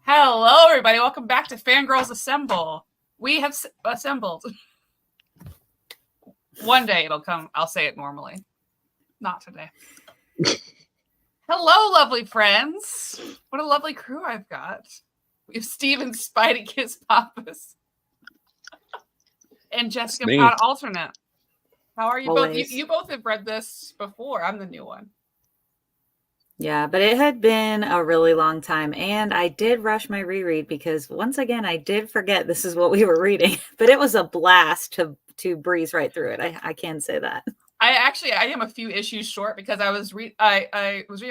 Hello, everybody. Welcome back to Fangirlz Assemble. We have assembled. One day it'll come. I'll say it normally. Not today. Hello, lovely friends. What a lovely crew I've got. We have Steven Spidey Kiss Pappas and Jessica Proud Alternate. How are you both? You both have read this before. I'm the new one. Yeah, but it had been a really long time, and I did rush my reread because once again I did forget this is what we were reading. But it was a blast to breeze right through it. I can say that. I am a few issues short because I was reading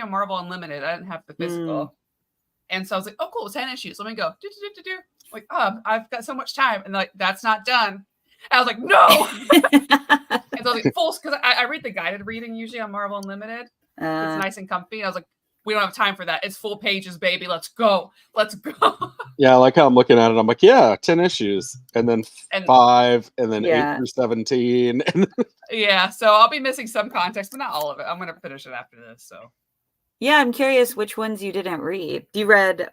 Marvel Unlimited. I didn't have the physical, and so I was like, "Oh, cool, 10 issues. Let me go." Like, I've got so much time, and like that's not done. And I was like, "No." And so I was like, full because I read the guided reading usually on Marvel Unlimited. It's nice and comfy. I was like, we don't have time for that. It's full pages, baby. Let's go. Let's go. Yeah, I like how I'm looking at it. I'm like, yeah, 10 issues. And then 5, and then 8 through 17. Yeah, so I'll be missing some context, but not all of it. I'm going to finish it after this. So, yeah, I'm curious which ones you didn't read. You read...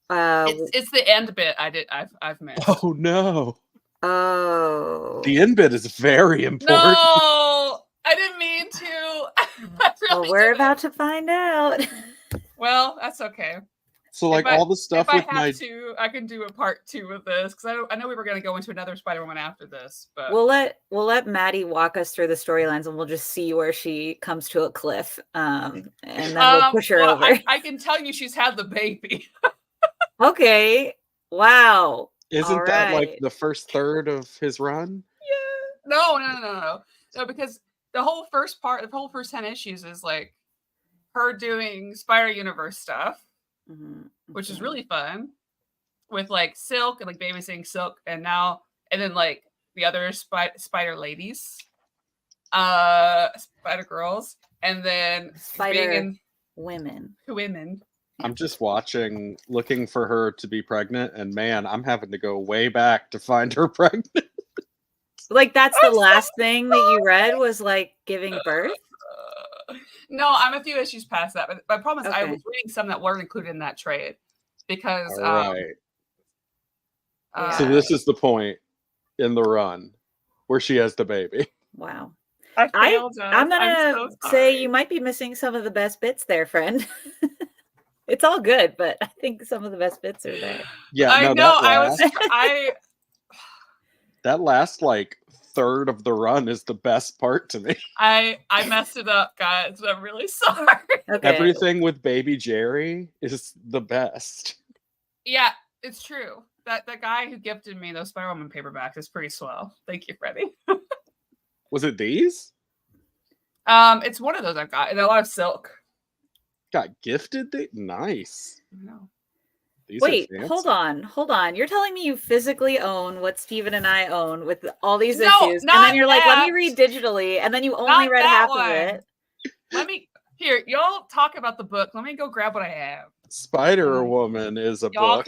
It's the end bit I've missed. Oh, no. Oh. The end bit is very important. No! I didn't mean to. Well, we're about to find out. Well, that's okay. So, like, all the stuff with I can do a part 2 of this because I know we were going to go into another Spider-Woman after this. But we'll let Maddie walk us through the storylines, and we'll just see where she comes to a cliff, and then we'll push her over. I can tell you, she's had the baby. Okay. Wow. Isn't that like the first third of his run? Yeah. No. No, because the whole first 10 issues is like her doing Spider-Universe stuff, which is really fun with like Silk and like babysitting Silk, and then like the other Spider ladies, Spider Girls, and then Spider women. I'm just looking for her to be pregnant, and man, I'm having to go way back to find her pregnant. Like that's the last thing that you read was like giving birth? No, I'm a few issues past that, but I promise I was reading some that weren't included in that trade because so this is the point in the run where she has the baby. Wow. I'm gonna say you might be missing some of the best bits there, friend. It's all good, but I think some of the best bits are there. Yeah, I know. That last like third of the run is the best part to me. I messed it up, guys. I'm really sorry. Okay. Everything with baby Jerry is the best. Yeah, it's true. That guy who gifted me those Spider-Woman paperbacks is pretty swell. Thank you, Freddie. Was it these? It's one of those I've got, and a lot of Silk. Got gifted? Nice. No. Wait, hold on. You're telling me you physically own what Steven and I own with all these issues, and then you're like, let me read digitally, and then you only read half of it. Y'all talk about the book. Let me go grab what I have. Spider-Woman is a book.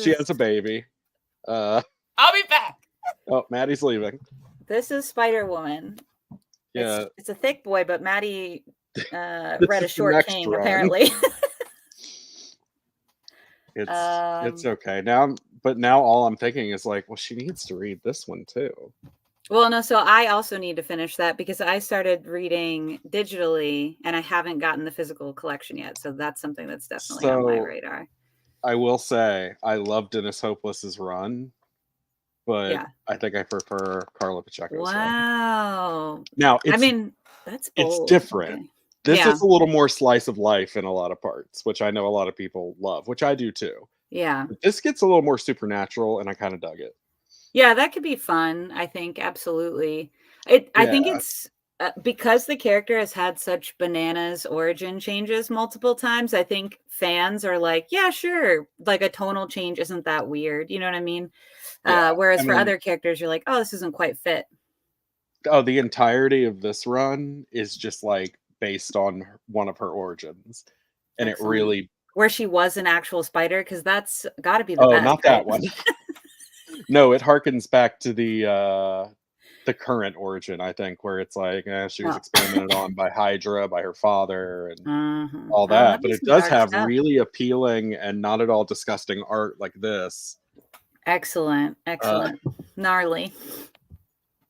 She has a baby. I'll be back. Oh, Maddie's leaving. This is Spider-Woman. Yeah. It's a thick boy, but Maddie read a short king, apparently. It's okay now, but now all I'm thinking is like, well, she needs to read this one too. Well, no, so I also need to finish that because I started reading digitally and I haven't gotten the physical collection yet. So that's something that's definitely on my radar. I will say I love Dennis Hopeless's run, but I think I prefer Carla Pacheco's run. Now, that's bold. It's different. Okay. This is a little more slice of life in a lot of parts, which I know a lot of people love, which I do too. Yeah. But this gets a little more supernatural, and I kind of dug it. Yeah, that could be fun, I think. Absolutely. I think it's because the character has had such bananas origin changes multiple times. I think fans are like, yeah, sure. Like a tonal change isn't that weird. You know what I mean? Yeah. Whereas for other characters, you're like, oh, this isn't quite fit. Oh, the entirety of this run is just like based on one of her origins, and it really where she was an actual spider, because that's got to be the best. Not that one. No, it harkens back to the the current origin, I think, where it's like she was experimented on by Hydra, by her father, and all that. But it does have really appealing and not at all disgusting art like this. Excellent. Gnarly.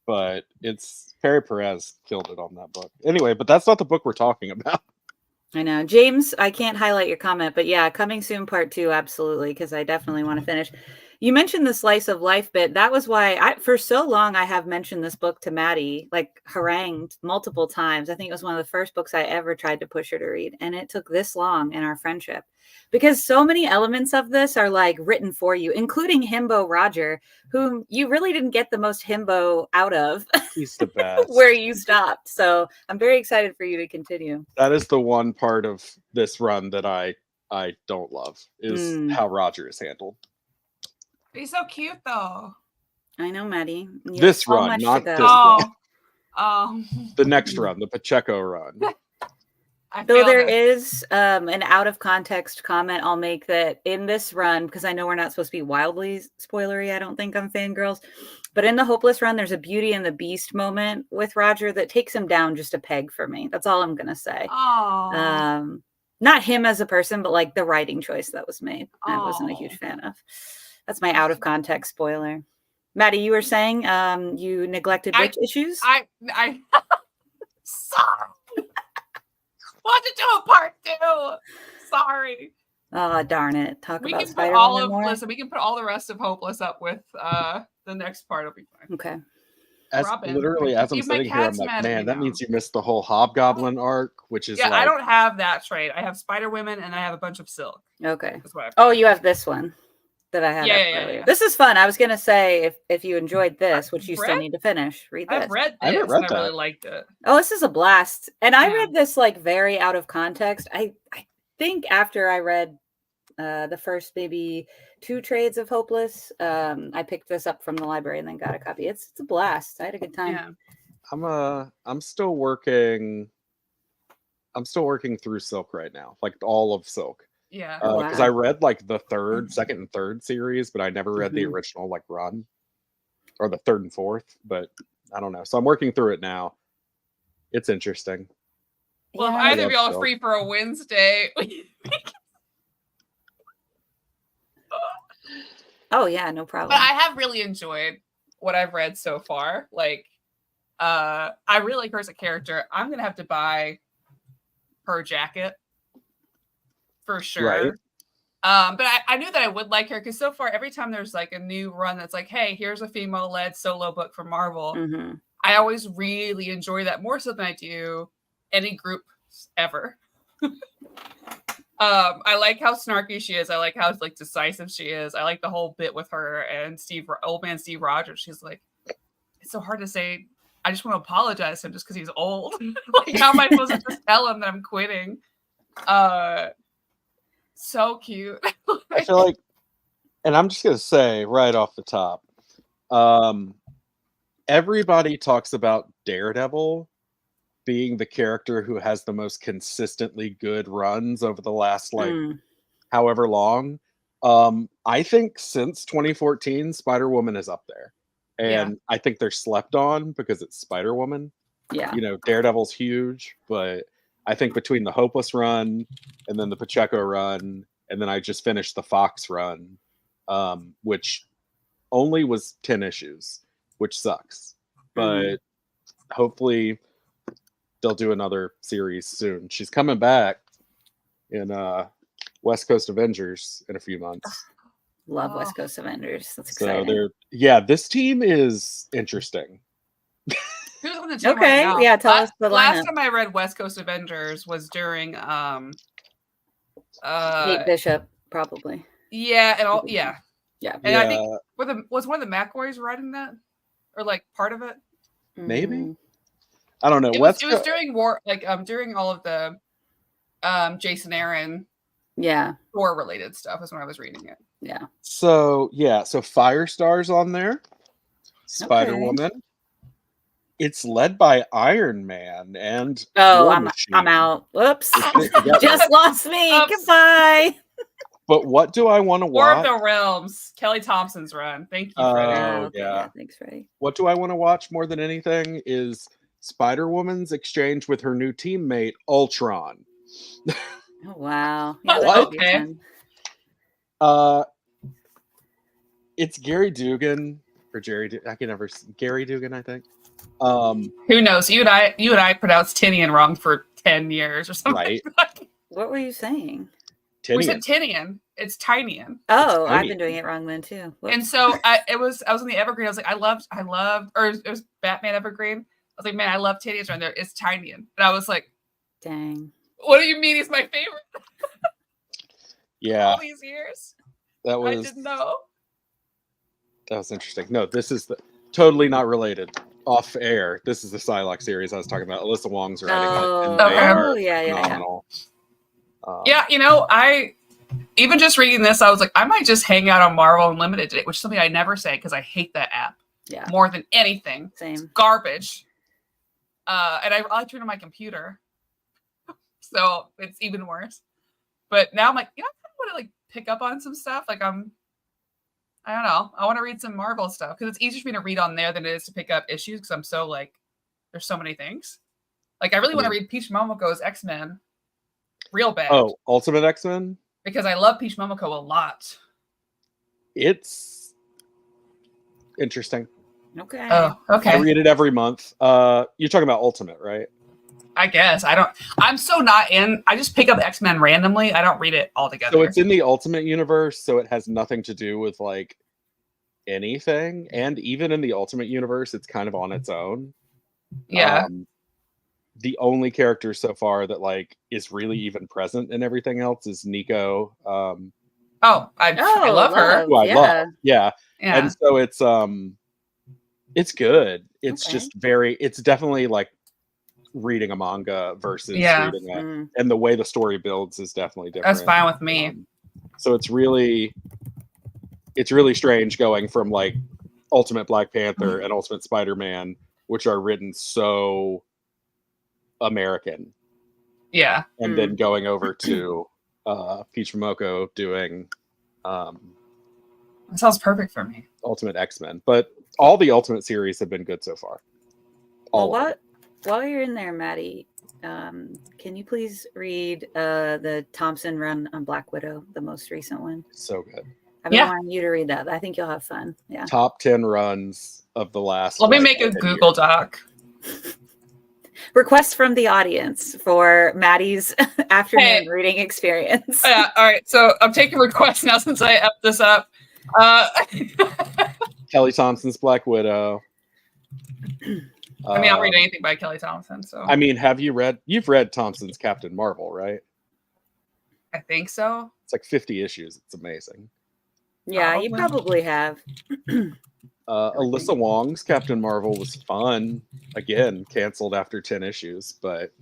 But it's Perry Perez killed it on that book. Anyway, but that's not the book we're talking about. I know. James, I can't highlight your comment, but yeah, coming soon part 2, absolutely, because I definitely want to finish. You mentioned the slice of life bit. That was why for so long I have mentioned this book to Maddie, like harangued multiple times. I think it was one of the first books I ever tried to push her to read. And it took this long in our friendship because so many elements of this are like written for you, including Himbo Roger, whom you really didn't get the most himbo out of. He's the best. Where you stopped. So I'm very excited for you to continue. That is the one part of this run that I don't love is how Roger is handled. He's so cute, though. I know, Maddie. This run, not this one. The next run, the Pacheco run. Though there is an out of context comment I'll make that in this run, because I know we're not supposed to be wildly spoilery, I don't think, on Fangirlz, but in the Hopeless run, there's a Beauty and the Beast moment with Roger that takes him down just a peg for me. That's all I'm going to say. Not him as a person, but like the writing choice that was made. I wasn't a huge fan of. That's my out of context spoiler. Maddie, you were saying you neglected which issues? I sorry. Want to do a part 2? Sorry. Oh, darn it. Talk about Spider-Woman more? Listen, we can put all the rest of Hopeless up with the next part. Will be fine. Okay. As I'm sitting here, I'm like, man, that means you missed the whole Hobgoblin arc, which is I don't have that trade. I have Spider-Woman and I have a bunch of Silk. Okay. You have this one that I had earlier. Yeah. This is fun. I was going to say, if you enjoyed this, which you still need to finish, read this. I've read this and I really liked it. Oh, this is a blast. And I read this like very out of context. I think after I read the first maybe 2 trades of Hopeless, I picked this up from the library and then got a copy. It's a blast. I had a good time. Yeah. I'm still working through Silk right now, like all of Silk. Yeah. Because I read like the second and third series, but I never read the original like run, or the 3rd and 4th. But I don't know. So I'm working through it now. It's interesting. Well, if either of y'all are free for a Wednesday. Oh yeah, no problem. But I have really enjoyed what I've read so far. Like, I really like her as a character. I'm gonna have to buy her jacket for sure. Right. But I knew that I would like her because so far, every time there's like a new run that's like, hey, here's a female-led solo book from Marvel, I always really enjoy that more so than I do any group ever. I like how snarky she is. I like how like decisive she is. I like the whole bit with her and old man Steve Rogers. She's like, it's so hard to say. I just want to apologize to him just because he's old. Like, how am I supposed to just tell him that I'm quitting? So cute. I feel like, and I'm just gonna say right off the top, everybody talks about Daredevil being the character who has the most consistently good runs over the last like however long. I think since 2014, Spider-Woman is up there. And I think they're slept on because it's Spider-Woman. Yeah. You know, Daredevil's huge, but I think between the Hopeless run and then the Pacheco run, and then I just finished the Fox run, which only was 10 issues, which sucks. But hopefully they'll do another series soon. She's coming back in West Coast Avengers in a few months. Love West Coast Avengers. That's exciting. So this team is interesting. Who's on the team right now? Yeah, tell us the lineup. Last time I read West Coast Avengers was during Kate Bishop, probably. Yeah, and all And I think was one of the McCoys writing that? Or like part of it? Maybe. I don't know. It was during during all of the Jason Aaron war related stuff is when I was reading it. Yeah. So Firestar's on there. Spider-Woman. Okay. It's led by Iron Man and I'm out. Whoops. Just lost me. Goodbye. But what do I want to War of watch? the Realms, Kelly Thompson's run. Thank you, Freddie. Okay, yeah. thanks, Freddie. What do I want to watch more than anything is Spider-Woman's exchange with her new teammate, Ultron. Oh, wow. Yeah, Oh, that could be okay. fun. It's Gary Dugan or Gary Dugan, I think. Who knows? You and I pronounced Tinian wrong for 10 years or something. Right. What were you saying? We said Tinian. It's Tinian. Oh, It's I've Tinian. been doing it wrong then too. Whoops. And so I was in the Evergreen. I was like, I loved, or it was Batman Evergreen. I was like, man, I love Tinian's run there. It's Tinian. And I was like, Dang. what do you mean he's my favorite? Yeah. All these years. I didn't know. That was interesting. No, this is totally not related. Off air. This is the Psylocke series I was talking about. Alyssa Wong's writing it. And they are phenomenal. Yeah, I even just reading this, I was like, I might just hang out on Marvel Unlimited today, which is something I never say because I hate that app. Yeah. More than anything. Same. It's garbage. And I like to read on my computer. So it's even worse. But now I'm like, I kind of want to like pick up on some stuff. Like I don't know. I want to read some Marvel stuff because it's easier for me to read on there than it is to pick up issues because I'm so like, there's so many things. Like I really want to read Peach Momoko's X-Men real bad. Oh, Ultimate X-Men? Because I love Peach Momoko a lot. It's interesting. Okay. Oh, okay. I read it every month. You're talking about Ultimate, right? I guess. I'm so not in. I just pick up X-Men randomly. I don't read it all together. So it's in the Ultimate universe, so it has nothing to do with like anything. And even in the Ultimate universe, it's kind of on its own. Yeah. The only character so far that like is really even present in everything else is Nico. I love her. Who I love. Yeah. Yeah. And so it's good. It's just it's definitely like reading a manga versus reading and the way the story builds is definitely different. That's fine with me. So it's really strange going from like Ultimate Black Panther and Ultimate Spider-Man, which are written so American. Yeah. And then going over to Peach Momoko doing that sounds perfect for me. Ultimate X-Men. But all the Ultimate series have been good so far. While you're in there, Maddie, can you please read the Thompson run on Black Widow, the most recent one? So good. I've been wanting you to read that. I think you'll have fun. Yeah. Top 10 runs of the last. Let me make a Google Doc. Request from the audience for Maddie's afternoon reading experience. Yeah. All right. So I'm taking requests now since I effed this up. Kelly Thompson's Black Widow. I mean, I'll read anything by Kelly Thompson. So I mean, you've read Thompson's Captain Marvel, right? I think so. It's like 50 issues. It's amazing. Yeah, you probably have. Alyssa Wong's Captain Marvel was fun. Again, canceled after 10 issues, but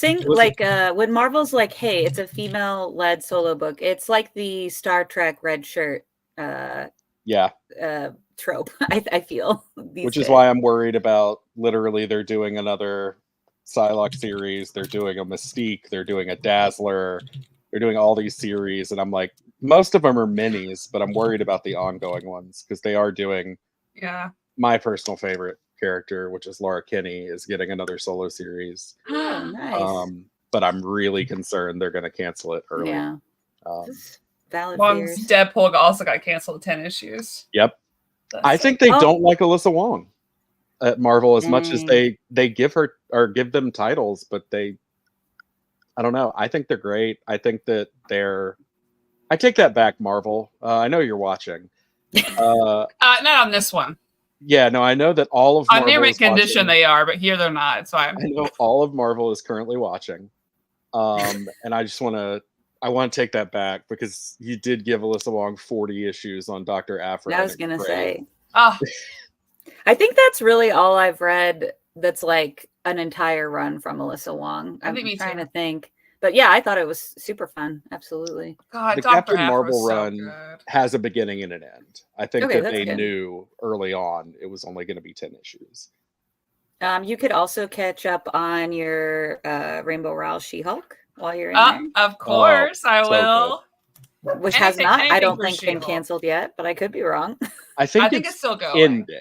when Marvel's like, hey, it's a female-led solo book, it's like the Star Trek red shirt trope, I feel. Which is why I'm worried about literally they're doing another Psylocke series, they're doing a Mystique, they're doing a Dazzler, they're doing all these series, and I'm like, most of them are minis, but I'm worried about the ongoing ones because they are doing my personal favorite character, which is Laura Kinney, is getting another solo series. Oh, nice. But I'm really concerned they're going to cancel it early. Yeah. Valid Wong's fears. Deadpool also got canceled 10 issues. Yep. I think they don't like Alyssa Wong at Marvel as much as they give her or give them titles, but I don't know. I think they're great. I think that I take that back, Marvel. I know you're watching. Not on this one. Yeah, no, I know that all of Marvel on near condition they are, but here they're not. So I know all of Marvel is currently watching. And I just want to take that back because you did give Alyssa Wong 40 issues on Dr. Aphra. I was going to say. I think that's really all I've read that's like an entire run from Alyssa Wong. I'm trying to think. But yeah, I thought it was super fun. Absolutely. God, the Dr. Captain Marvel run so has a beginning and an end. I think that they knew early on it was only going to be 10 issues. You could also catch up on your Rainbow Rowell She-Hulk while you're in there. Of course, I will. which has not, I anything don't for think, been She-Hulk. canceled yet, but I could be wrong. I think it's still going. ending.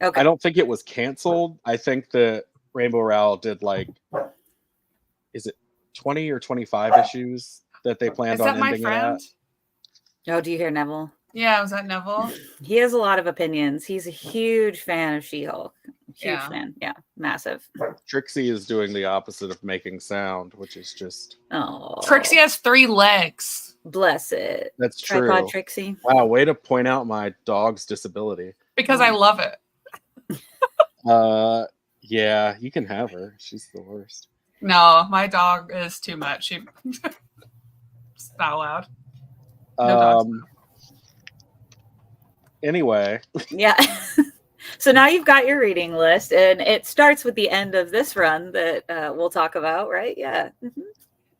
Okay. I don't think it was canceled. I think that Rainbow Rowell did like, is it 20 or 25 issues that they planned Is on that my ending it friend? at? Oh, do you hear Neville? Yeah, was that Neville? He has a lot of opinions. He's a huge fan of She-Hulk. Huge fan. Yeah, massive. Trixie is doing the opposite of making sound, which is just... Oh, Trixie has 3 legs. bless it. That's Tripod true. Trixie. Wow, way to point out my dog's disability. Because I love it. Yeah, you can have her. She's the worst. No, my dog is too much. She's not allowed. No dogs. Anyway. Yeah. So now you've got your reading list, and it starts with the end of this run that we'll talk about, right? Yeah. Mm-hmm.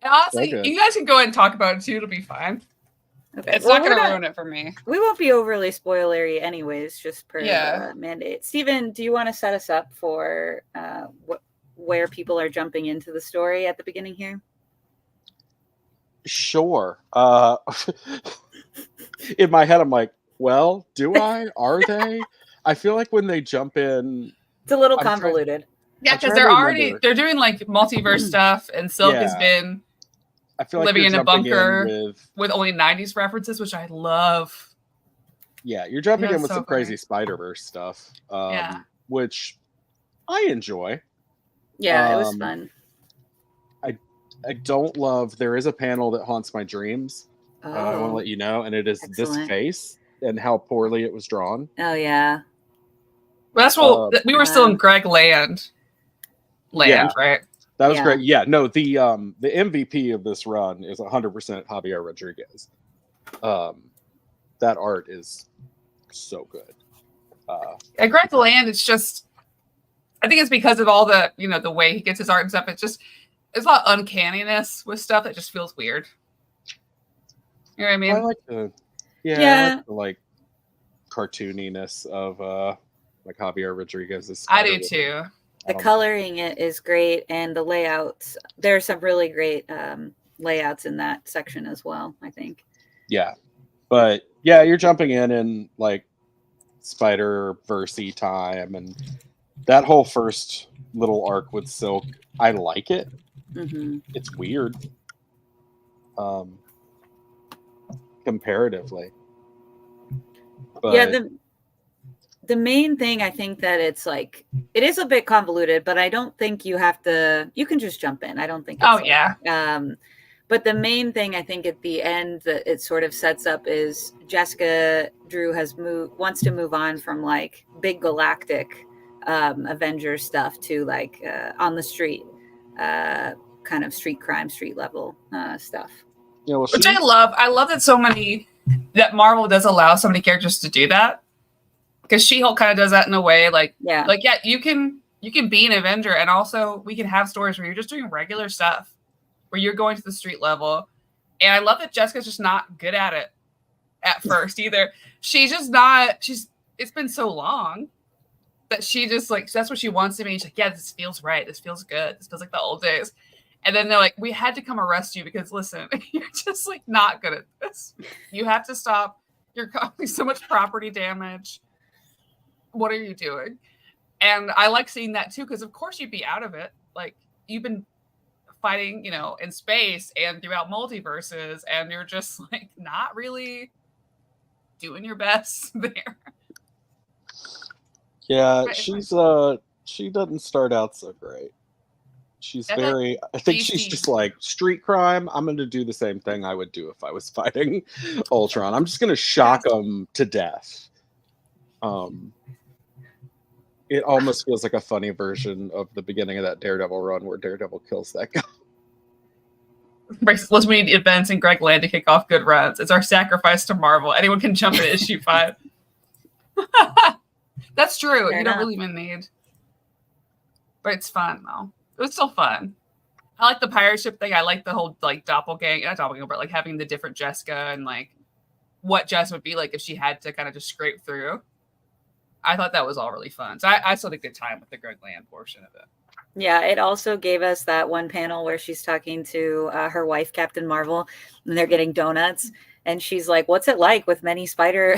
Honestly, Okay. you guys can go ahead and talk about it too. It'll be fine. Okay. It's not going to ruin it for me. We won't be overly spoilery anyways, just per mandate. Steven, do you want to set us up for where people are jumping into the story at the beginning here? Sure. In my head, I'm like, well, do I? Are they? I feel like when they jump in... It's a little convoluted. Yeah, because they're doing like multiverse stuff, and Silk has been I feel like living in a bunker with only 90s references, which I love. Yeah, you're jumping in with so some crazy Spider-Verse stuff, which I enjoy. Yeah, it was fun. I don't love... There is a panel that haunts my dreams. I want to let you know, and it is this face and how poorly it was drawn. Oh, yeah. Well, that's what we were still in Greg Land, right? That was great. Yeah, no, the MVP of this run is 100% Javier Rodriguez. That art is so good. At Greg Land, it's just, I think it's because of all the, the way he gets his art and stuff. It's just, there's a lot of uncanniness with stuff that just feels weird. You know what I mean? I like the like cartooniness of like Javier Rodriguez's. I do too. The coloring is great, and the layouts. There are some really great layouts in that section as well, I think. Yeah, but yeah, you're jumping in like Spider-Verse time, and that whole first little arc with Silk, I like it. Mm-hmm. It's weird. Comparatively. But... yeah, the main thing, I think that it's like, it is a bit convoluted, but I don't think you have to, you can just jump in. I don't think it's but the main thing I think at the end that it sort of sets up is Jessica Drew wants to move on from like big galactic Avengers stuff to like on the street, kind of street crime, street level stuff. Yeah, well, which I love. I love that Marvel does allow so many characters to do that. Because She-Hulk kind of does that in a way, you can be an Avenger, and also we can have stories where you're just doing regular stuff, where you're going to the street level. And I love that Jessica's just not good at it at first either. She's just not. It's been so long that she just like, that's what she wants to be. She's like, yeah, this feels right. This feels good. This feels like the old days. And then they're like, we had to come arrest you because listen, you're just like not good at this. You have to stop. You're causing so much property damage. What are you doing? And I like seeing that too, because of course you'd be out of it. Like, you've been fighting, in space and throughout multiverses, and you're just like not really doing your best there. Yeah, she doesn't start out so great. She's I think she's just like, street crime, I'm going to do the same thing I would do if I was fighting Ultron. I'm just going to shock them to death. It almost feels like a funny version of the beginning of that Daredevil run where Daredevil kills that guy. Let's need events in Greg Land to kick off good runs. It's our sacrifice to Marvel. Anyone can jump in issue 5. That's true. You don't really even need. But it's fun though. It was still fun. I like the pirate ship thing. I like the whole like doppelganger, not doppelganger, but like having the different Jessica and like what Jess would be like if she had to kind of just scrape through. I thought that was all really fun. So I still had a good time with the Greg Land portion of it. Yeah, it also gave us that one panel where she's talking to her wife, Captain Marvel, and they're getting donuts. And she's like, "What's it like with many spider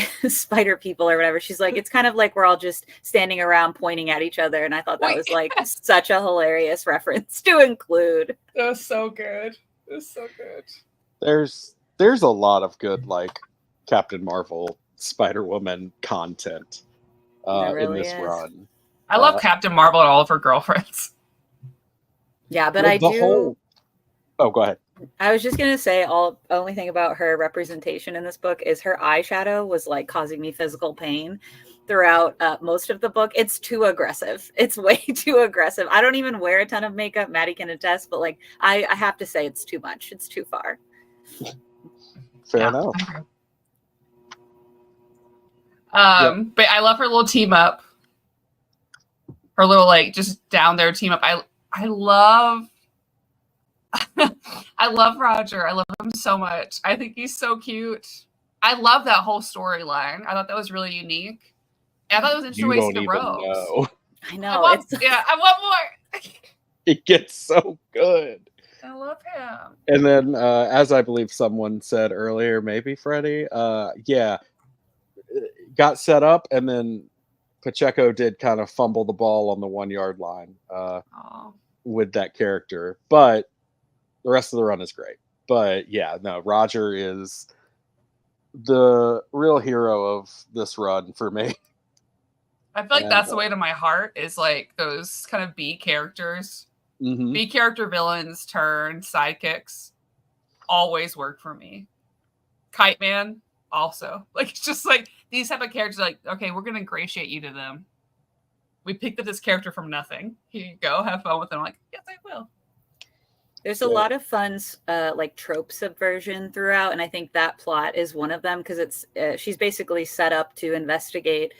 people or whatever?" She's like, "It's kind of like we're all just standing around pointing at each other." And I thought that was like such a hilarious reference to include. That was so good. It was so good. There's a lot of good like Captain Marvel, Spider-Woman content Really in this is. run. I love Captain Marvel and all of her girlfriends. Yeah, but I do. Oh, go ahead. I was just gonna say, only thing about her representation in this book is her eyeshadow was like causing me physical pain throughout most of the book. It's too aggressive. It's way too aggressive. I don't even wear a ton of makeup. Maddie can attest, but like I have to say, it's too much. It's too far. Fair enough. But I love her little team up. Her little like just down there team up. I love I love Roger. I love him so much. I think he's so cute. I love that whole storyline. I thought that was really unique. And I thought it was interesting ways to rogues. I know. I want more. It gets so good. I love him. And then, as I believe someone said earlier, maybe Freddie, got set up, and then Pacheco did kind of fumble the ball on the 1 yard line with that character. But the rest of the run is great. But yeah, no, Roger is the real hero of this run for me. I feel like that's the way to my heart is like those kind of B characters. Mm-hmm. B character villains turn sidekicks always work for me. Kite Man also. Like it's just like these type of characters like, okay, we're gonna ingratiate you to them. We picked up this character from nothing. Here you go, have fun with them. I'm like, yes, I will. There's a lot of fun like trope subversion throughout, and I think that plot is one of them because it's she's basically set up to investigate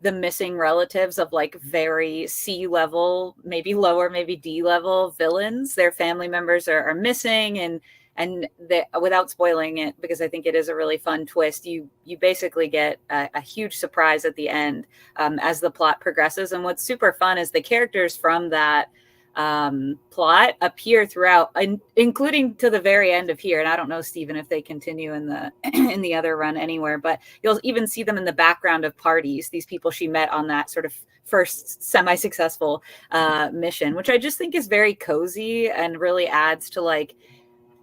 the missing relatives of like very C level, maybe lower, maybe D level villains. Their family members are missing, and they, without spoiling it, because I think it is a really fun twist, you basically get a huge surprise at the end as the plot progresses. And what's super fun is the characters from that plot appear throughout, including to the very end of here. And I don't know, Stephen, if they continue in the in the other run anywhere, but you'll even see them in the background of parties, these people she met on that sort of first semi-successful mission, which I just think is very cozy and really adds to like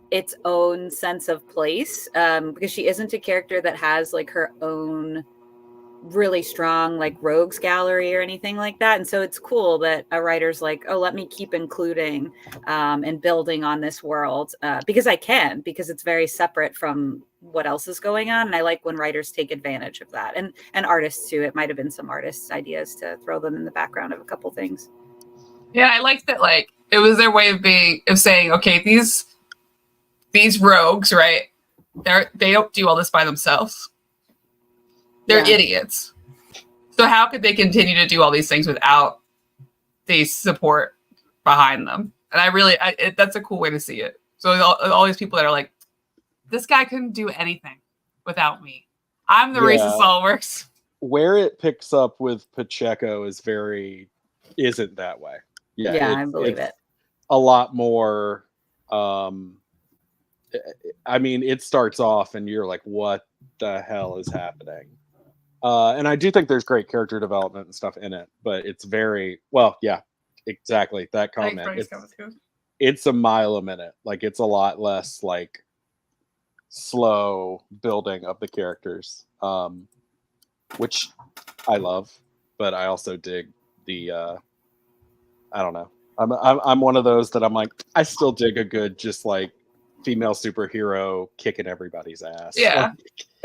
its own sense of place, because she isn't a character that has like her own really strong like rogues gallery or anything like that. And so it's cool that a writer's like, oh, let me keep including and building on this world because it's very separate from what else is going on. And I like when writers take advantage of that, and artists too. It might have been some artists' ideas to throw them in the background of a couple things. Yeah, I like that. Like it was their way of saying, okay, these rogues, right? They don't do all this by themselves. They're idiots. So how could they continue to do all these things without the support behind them? And that's a cool way to see it. So all these people that are like, this guy couldn't do anything without me. I'm the reason all works. Where it picks up with Pacheco isn't that way. Yeah, I believe it. A lot more. I mean, it starts off and you're like, what the hell is happening? And I do think there's great character development and stuff in it, but it's very, exactly that comment. It's a mile a minute. Like it's a lot less like slow building of the characters, which I love, but I also dig the, I don't know. I'm one of those that I'm like, I still dig a good, just like female superhero kicking everybody's ass. Yeah.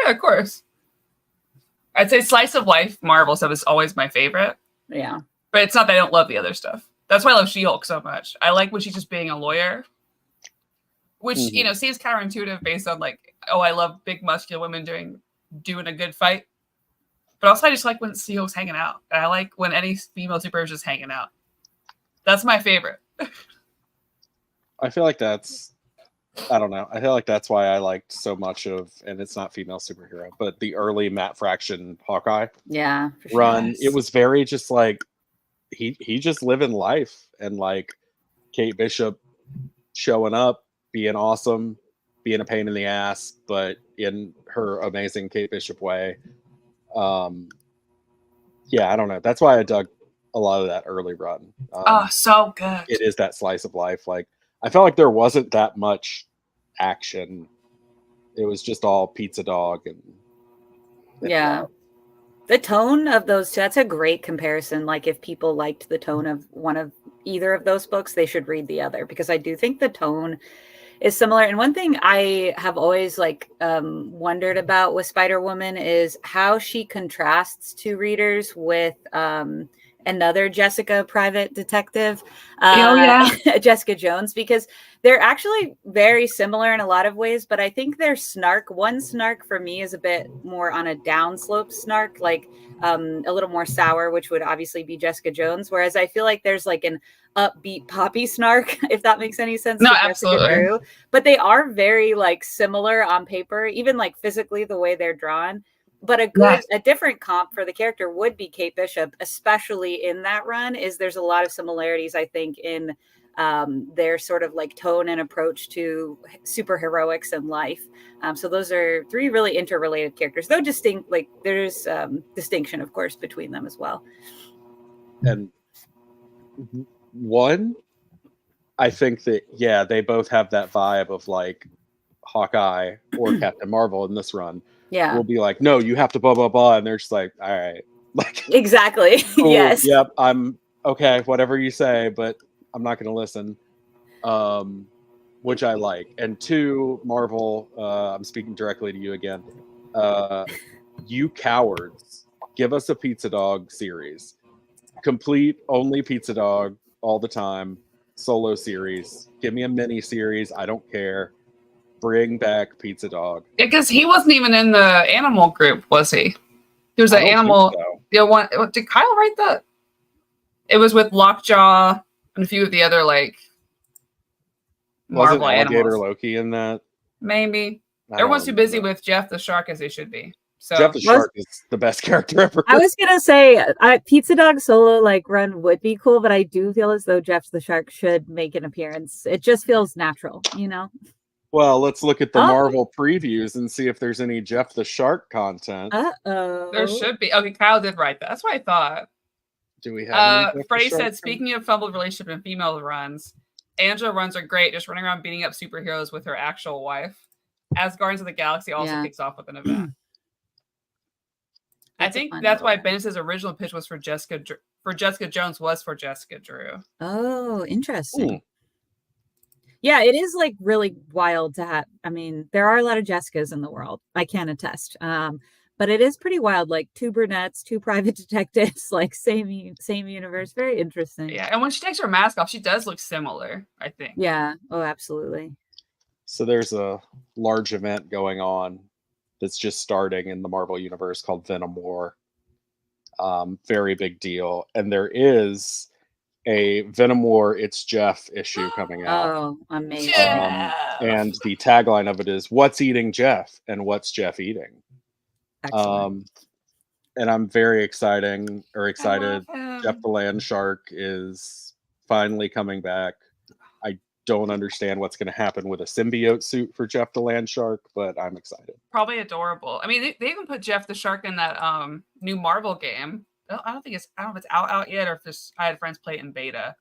Yeah, of course. I'd say slice of life Marvel stuff is always my favorite. Yeah. But it's not that I don't love the other stuff. That's why I love She-Hulk so much. I like when she's just being a lawyer, which, seems counterintuitive based on like, oh, I love big muscular women doing a good fight. But also I just like when She-Hulk's hanging out. And I like when any female superhero is just hanging out. That's my favorite. I feel like I don't know. I feel like that's why I liked so much of, and it's not female superhero, but the early Matt Fraction Hawkeye run. It was very just like, he just living life, and like Kate Bishop showing up, being awesome, being a pain in the ass, but in her amazing Kate Bishop way. Yeah, I don't know. That's why I dug a lot of that early run. Oh, so good. It is that slice of life. Like, I felt like there wasn't that much action. It was just all pizza dog and Yeah. love. The tone of those two, that's a great comparison. Like, if people liked the tone of either of those books, they should read the other, because I do think the tone is similar. And one thing I have always wondered about with Spider-Woman is how she contrasts to readers with another Jessica private detective, Jessica Jones, because they're actually very similar in a lot of ways, but I think their one snark for me is a bit more on a downslope snark, like a little more sour, which would obviously be Jessica Jones, whereas I feel like there's like an upbeat poppy snark, if that makes any sense. No, to absolutely. Jessica Drew. But they are very like similar on paper, even like physically the way they're drawn. But a different comp for the character would be Kate Bishop, especially in that run. There's a lot of similarities, I think, in their sort of like tone and approach to superheroics and life. So those are three really interrelated characters, though distinct. Like, there's distinction, of course, between them as well. And one, I think that, yeah, they both have that vibe of like Hawkeye or Captain Marvel in this run. Yeah, we'll be like, no, you have to blah blah blah, and they're just like, all right, like, exactly. cool, yes, yep, I'm okay, whatever you say, but I'm not going to listen. Which I like. And two, Marvel, I'm speaking directly to you again. You cowards, give us a Pizza Dog series, complete, only Pizza Dog all the time, solo series. Give me a mini series. I don't care. Bring back Pizza Dog. Because he wasn't even in the animal group, was he? He was an animal. So. Did Kyle write that? It was with Lockjaw and a few of the other like Marvel Wasn't Alligator animals. Loki in that? Maybe. Everyone's too busy with Jeff the Shark as they should be. So Jeff the Shark is the best character ever. I was gonna say Pizza Dog solo run would be cool, but I do feel as though Jeff the Shark should make an appearance. It just feels natural, you know. Well, let's look at the Marvel previews and see if there's any Jeff the Shark content. There should be. Okay, Kyle did write that. That's what I thought. Do we have Freddie said, speaking of fumbled relationship and female runs, Angela runs are great, just running around beating up superheroes with her actual wife. As Guardians of the Galaxy also kicks off with an event. I think that's why Bendis' original pitch was for Jessica Jones was for Jessica Drew. Oh, interesting. Yeah, it is like really wild to have. I mean, there are a lot of Jessicas in the world. I can attest. But it is pretty wild. Like 2 brunettes, 2 private detectives, like same universe. Very interesting. Yeah, and when she takes her mask off, she does look similar, I think. Yeah. Oh, absolutely. So there's a large event going on that's just starting in the Marvel universe called Venom War. Very big deal. And there is a Venom War It's Jeff issue coming out. Oh, amazing. And the tagline of it is, what's eating Jeff and what's Jeff eating? Excellent. And I'm very excited. Jeff the Land Shark is finally coming back. I don't understand what's going to happen with a symbiote suit for Jeff the Land Shark, but I'm excited. Probably adorable. I mean, they even put Jeff the Shark in that new Marvel game. I don't know if it's out yet, or if this. I had friends play it in beta,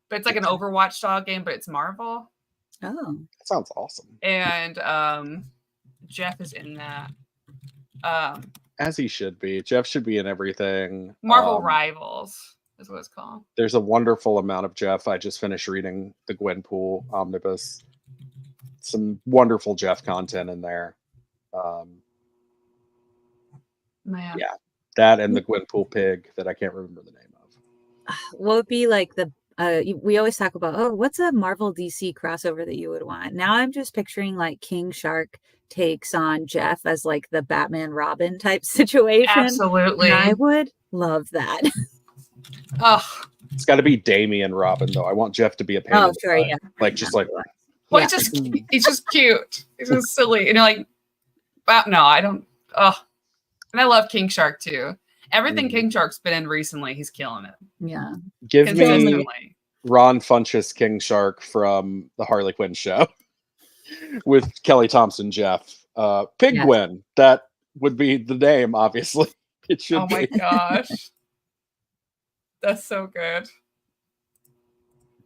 but it's like an Overwatch style game, but it's Marvel. Oh, that sounds awesome. And Jeff is in that. As he should be. Jeff should be in everything. Marvel Rivals is what it's called. There's a wonderful amount of Jeff. I just finished reading the Gwenpool omnibus. Some wonderful Jeff content in there. Man. Yeah, that and the Gwenpool pig that I can't remember the name of. What would be like the we always talk about, what's a Marvel DC crossover that you would want? Now I'm just picturing like King Shark takes on Jeff as like the Batman Robin type situation. Absolutely. And I would love that. It's got to be Damian Robin though. I want Jeff to be a pain. Oh, sure, yeah. Like just like. Well, he's just cute. He's just silly, and you're like, wow, no, I don't. And I love King Shark too. Everything King Shark's been in recently, he's killing it. Yeah. Give me Consistently. Ron Funches King Shark from the Harley Quinn show with Kelly Thompson Jeff. Pigwin. That would be the name, obviously. It should Oh my be. gosh. That's so good.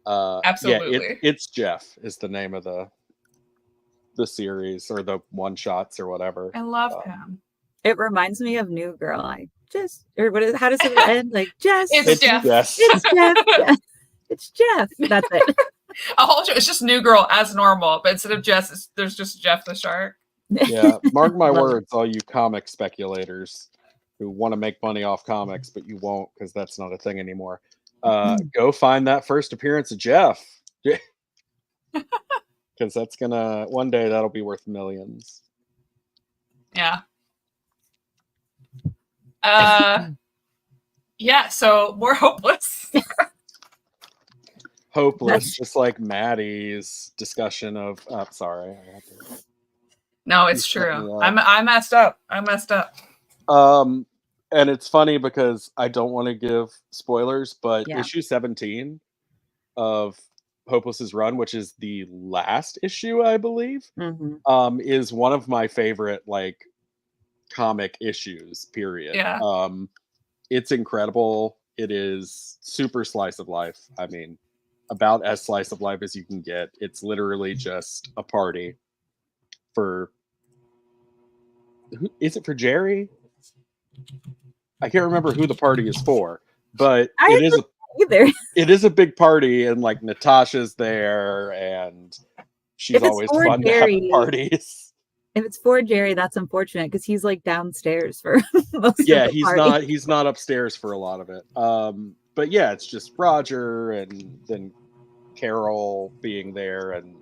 Yeah, Absolutely. it's Jeff is the name of the series or the one shots or whatever. I love him. It reminds me of New Girl. How does it end? Like, Jess. It's Jeff. Yes. It's Jeff. Yeah. It's Jeff. That's it. A whole show. It's just New Girl as normal, but instead of Jess, there's just Jeff the shark. Yeah, mark my Love words, all you comic speculators who want to make money off comics, but you won't because that's not a thing anymore. Go find that first appearance of Jeff. Because that's gonna one day that'll be worth millions. Yeah. Yeah, so more hopeless. Hopeless, just like Maddie's discussion of sorry. I had to, No, it's true. I messed up. And it's funny because I don't want to give spoilers, but Yeah. issue 17 of Hopeless's run, which is the last issue, I believe, is one of my favorite like comic issues, period. Yeah. It's incredible. It is super slice of life. I mean, about as slice of life as you can get. It's literally just a party for is it for Jerry? I can't remember who the party is for, but it is a big party, and like Natasha's there, and she's always fun to have at parties. If it's for Jerry, that's unfortunate because he's like downstairs for most of the party. He's not upstairs for a lot of it. But yeah, it's just Roger and then Carol being there, and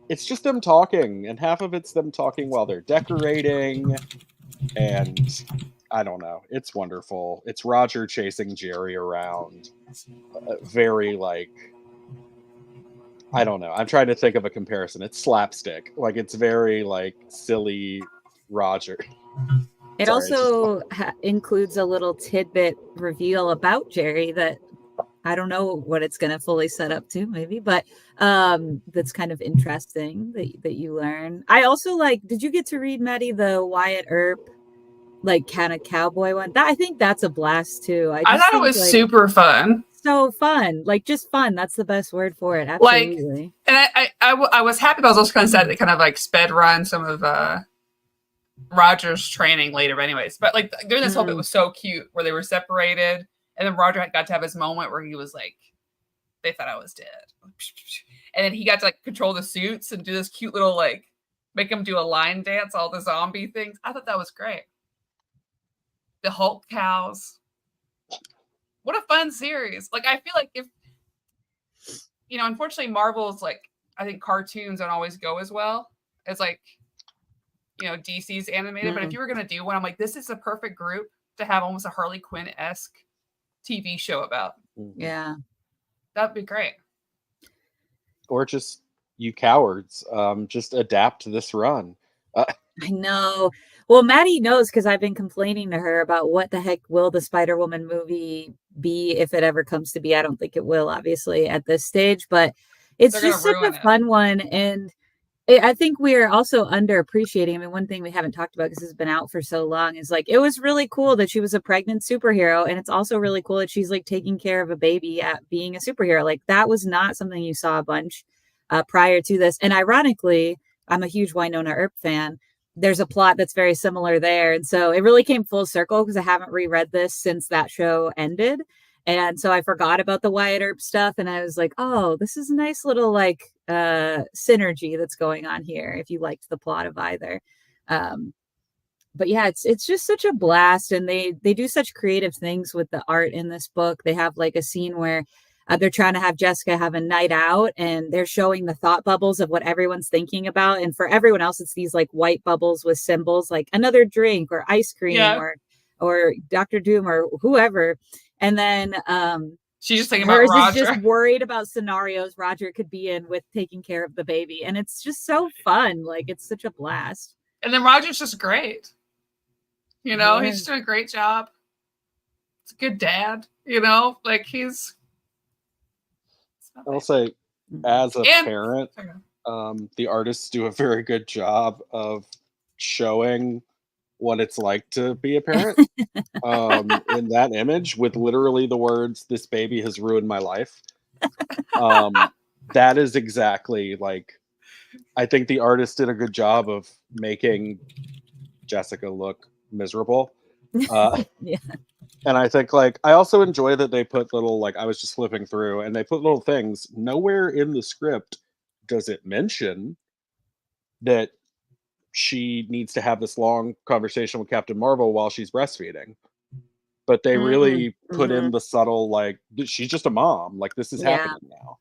it's just them talking, and half of it's them talking while they're decorating, and I don't know. It's wonderful. It's Roger chasing Jerry around. Very like, I don't know. I'm trying to think of a comparison. It's slapstick. Like it's very like silly Roger. It also includes a little tidbit reveal about Jerry that I don't know what it's going to fully set up to, maybe, but that's kind of interesting that you learn. I also did you get to read, Maddie, the Wyatt Earp, like kind of cowboy one? I think that's a blast too. I thought it was super fun. So fun, just fun. That's the best word for it. Absolutely. And I was happy, but I was also kind of sad that kind of like sped run some of Roger's training later, anyways. But like during this whole bit was so cute where they were separated. And then Roger got to have his moment where he was like, they thought I was dead. And then he got to like control the suits and do this cute little make him do a line dance, all the zombie things. I thought that was great. The Hulk cows. What a fun series. Like, I feel like if, unfortunately Marvel's I think cartoons don't always go as well as DC's animated. But if you were going to do one, I'm like, this is a perfect group to have almost a Harley Quinn-esque TV show about. Yeah, that'd be great. Or just you cowards, just adapt to this run. I know. Well, Maddie knows because I've been complaining to her about what the heck will the Spider-Woman movie be if it ever comes to be. I don't think it will, obviously, at this stage, but it's just such a fun one. And I think we are also underappreciating. I mean, one thing we haven't talked about because it's been out for so long is it was really cool that she was a pregnant superhero. And it's also really cool that she's taking care of a baby at being a superhero. That was not something you saw a bunch prior to this. And ironically, I'm a huge Winona Earp fan. There's a plot that's very similar there. And so it really came full circle because I haven't reread this since that show ended. And so I forgot about the Wyatt Earp stuff. And I was like, oh, this is a nice little synergy that's going on here if you liked the plot of either. But yeah, it's just such a blast. And they do such creative things with the art in this book. They have a scene where they're trying to have Jessica have a night out and they're showing the thought bubbles of what everyone's thinking about. And for everyone else, it's these white bubbles with symbols like another drink or ice cream or Dr. Doom or whoever. And then she's just thinking about Roger. Is just worried about scenarios Roger could be in with taking care of the baby. And it's just so fun. It's such a blast. And then Roger's just great. You know, he's doing a great job. It's a good dad. You know, like he's. I'll say, as a parent, the artists do a very good job of showing what it's like to be a parent in that image with literally the words, "This baby has ruined my life." That is exactly like, I think the artist did a good job of making Jessica look miserable. Yeah. And I think, like, I also enjoy that they put little, like, I was just flipping through and they put little things. Nowhere in the script does it mention that she needs to have this long conversation with Captain Marvel while she's breastfeeding. But they really put in the subtle, like, she's just a mom. Like, this is happening now.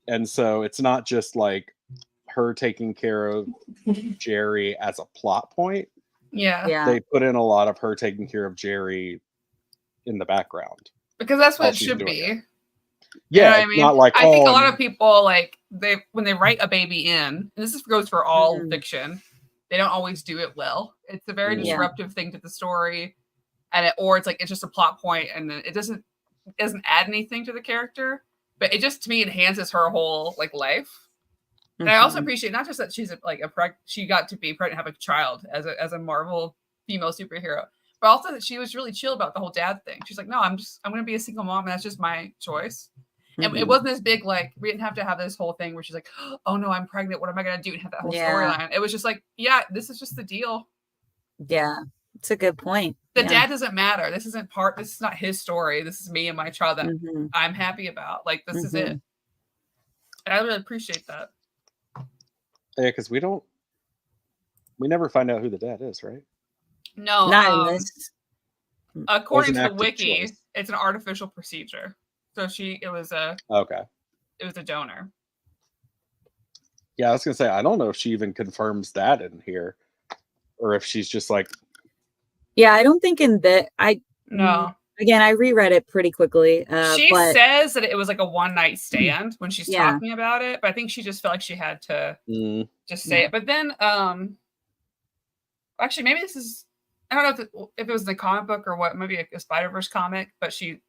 And so it's not just like her taking care of Jerry as a plot point. Yeah. They put in a lot of her taking care of Jerry in the background. Because that's what it should be. Yeah, you know what I mean? Not like, I think a lot of people, like, when they write a baby in, and this goes for all fiction, they don't always do it well. It's a very disruptive thing to the story, and or it's like it's just a plot point, and then it doesn't add anything to the character, but it just, to me, enhances her whole like life. And I also appreciate not just that she's she got to be pregnant, have a child as a Marvel female superhero, but also that she was really chill about the whole dad thing. She's like, no, I'm going to be a single mom, and that's just my choice. And it wasn't this big, like, we didn't have to have this whole thing where she's like, oh no, I'm pregnant. What am I going to do? And have that whole storyline. It was just like, yeah, this is just the deal. Yeah, it's a good point. The dad doesn't matter. This is not his story. This is me and my child that I'm happy about. Like, this is it. And I really appreciate that. Yeah, because we never find out who the dad is, right? No. Not in this. According to the wiki, it's an artificial procedure. So it was a donor. Yeah, I was gonna say, I don't know if she even confirms that in here, or if she's just like. Yeah, I don't think in that. No. Again, I reread it pretty quickly. She says that it was like a one-night stand when she's talking about it, but I think she just felt like she had to just say it. But then, actually, maybe this is, I don't know if it was in the comic book or what, maybe a Spider-Verse comic, but she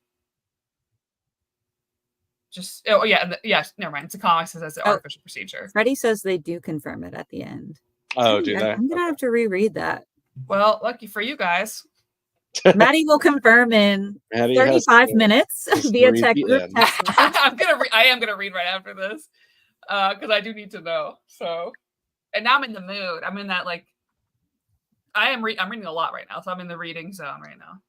just, never mind. It's a comic that says an artificial procedure. Freddie says they do confirm it at the end. Oh, do they? I'm going to have to reread that. Well, lucky for you guys. Maddie will confirm in 35 minutes via text. I am gonna read right after this because I do need to know. So, and now I'm in the mood. I'm in that, like, I'm reading a lot right now, so I'm in the reading zone right now.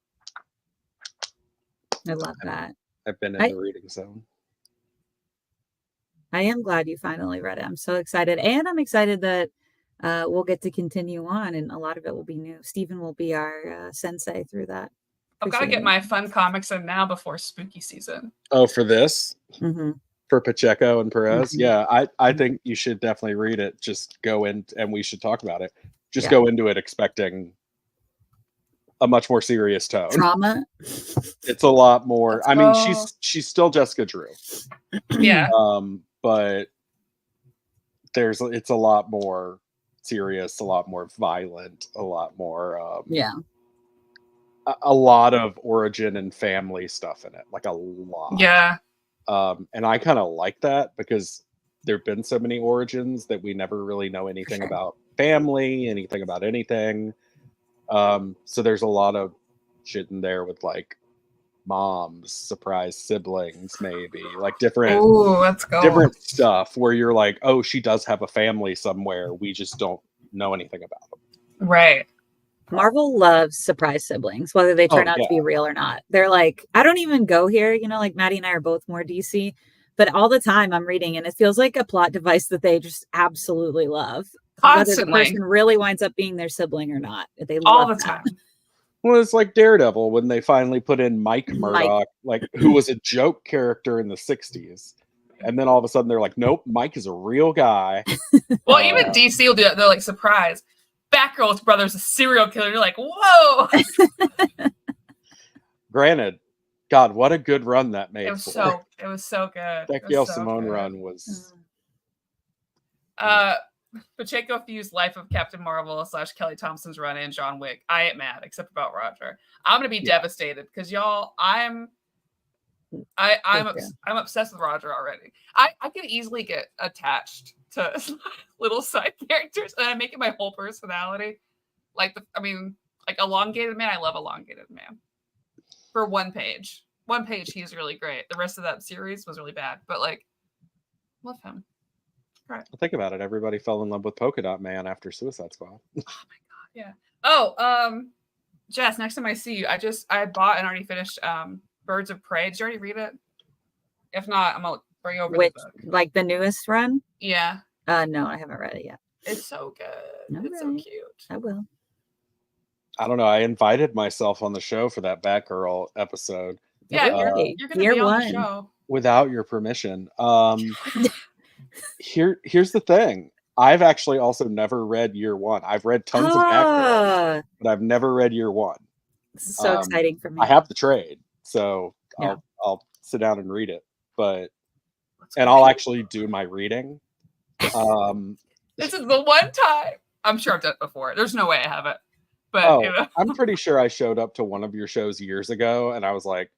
I love that. I've been in the reading zone. I am glad you finally read it. I'm so excited, and I'm excited that we'll get to continue on, and a lot of it will be new. Stephen will be our sensei through that. I've got to get my fun comics in now before spooky season. Oh, for this? For Pacheco and Perez? Yeah, I think you should definitely read it. Just go in, and we should talk about it. Just go into it expecting a much more serious tone. Trauma? It's a lot more. I mean, she's still Jessica Drew. Yeah. But it's a lot more serious, a lot more violent, a lot more a lot of origin and family stuff in it, like a lot. And I kind of like that because there've been so many origins that we never really know anything about family, anything about anything. So there's a lot of shit in there with, like, moms, surprise siblings, maybe, like different stuff where you're like, oh, she does have a family somewhere, we just don't know anything about them. Right. Marvel loves surprise siblings, whether they turn out to be real or not. They're like, I don't even go here, like Maddie and I are both more DC, but all the time I'm reading and it feels like a plot device that they just absolutely love. Constantly. Whether the person really winds up being their sibling or not. They all love the time. Well, it's like Daredevil when they finally put in Mike Murdoch, like, who was a joke character in the 60s. And then all of a sudden they're like, nope, Mike is a real guy. Well, even DC will do that. They're like, surprise, Batgirl's brother's a serial killer. You're like, whoa. Granted, God, what a good run that made. It was so good. That Gail Simone run was. Pacheco fused Life of Captain Marvel / Kelly Thompson's run in John Wick. I ain't mad, except about Roger. I'm gonna be devastated because y'all, I'm obsessed with Roger already. I can easily get attached to little side characters, and I make it my whole personality. Like Elongated Man. I love Elongated Man. For one page, he's really great. The rest of that series was really bad, but like, love him. Right. Well, think about it. Everybody fell in love with Polka Dot Man after Suicide Squad. Oh my god, yeah. Oh, Jess, next time I see you, I bought and already finished Birds of Prey. Did you already read it? If not, I'm gonna bring over the book. Like the newest run? Yeah. No, I haven't read it yet. It's so good. All it's so cute. I will. I don't know. I invited myself on the show for that Batgirl episode. Yeah, you're gonna be on the show without your permission. Here's the thing. I've actually also never read Year One. I've read tons of Batgirl, but I've never read Year One. This is so exciting for me. I have the trade, so I'll sit down and read it. I'll actually do my reading. This is the one time. I'm sure I've done it before. There's no way I haven't. But you know. I'm pretty sure I showed up to one of your shows years ago, and I was like,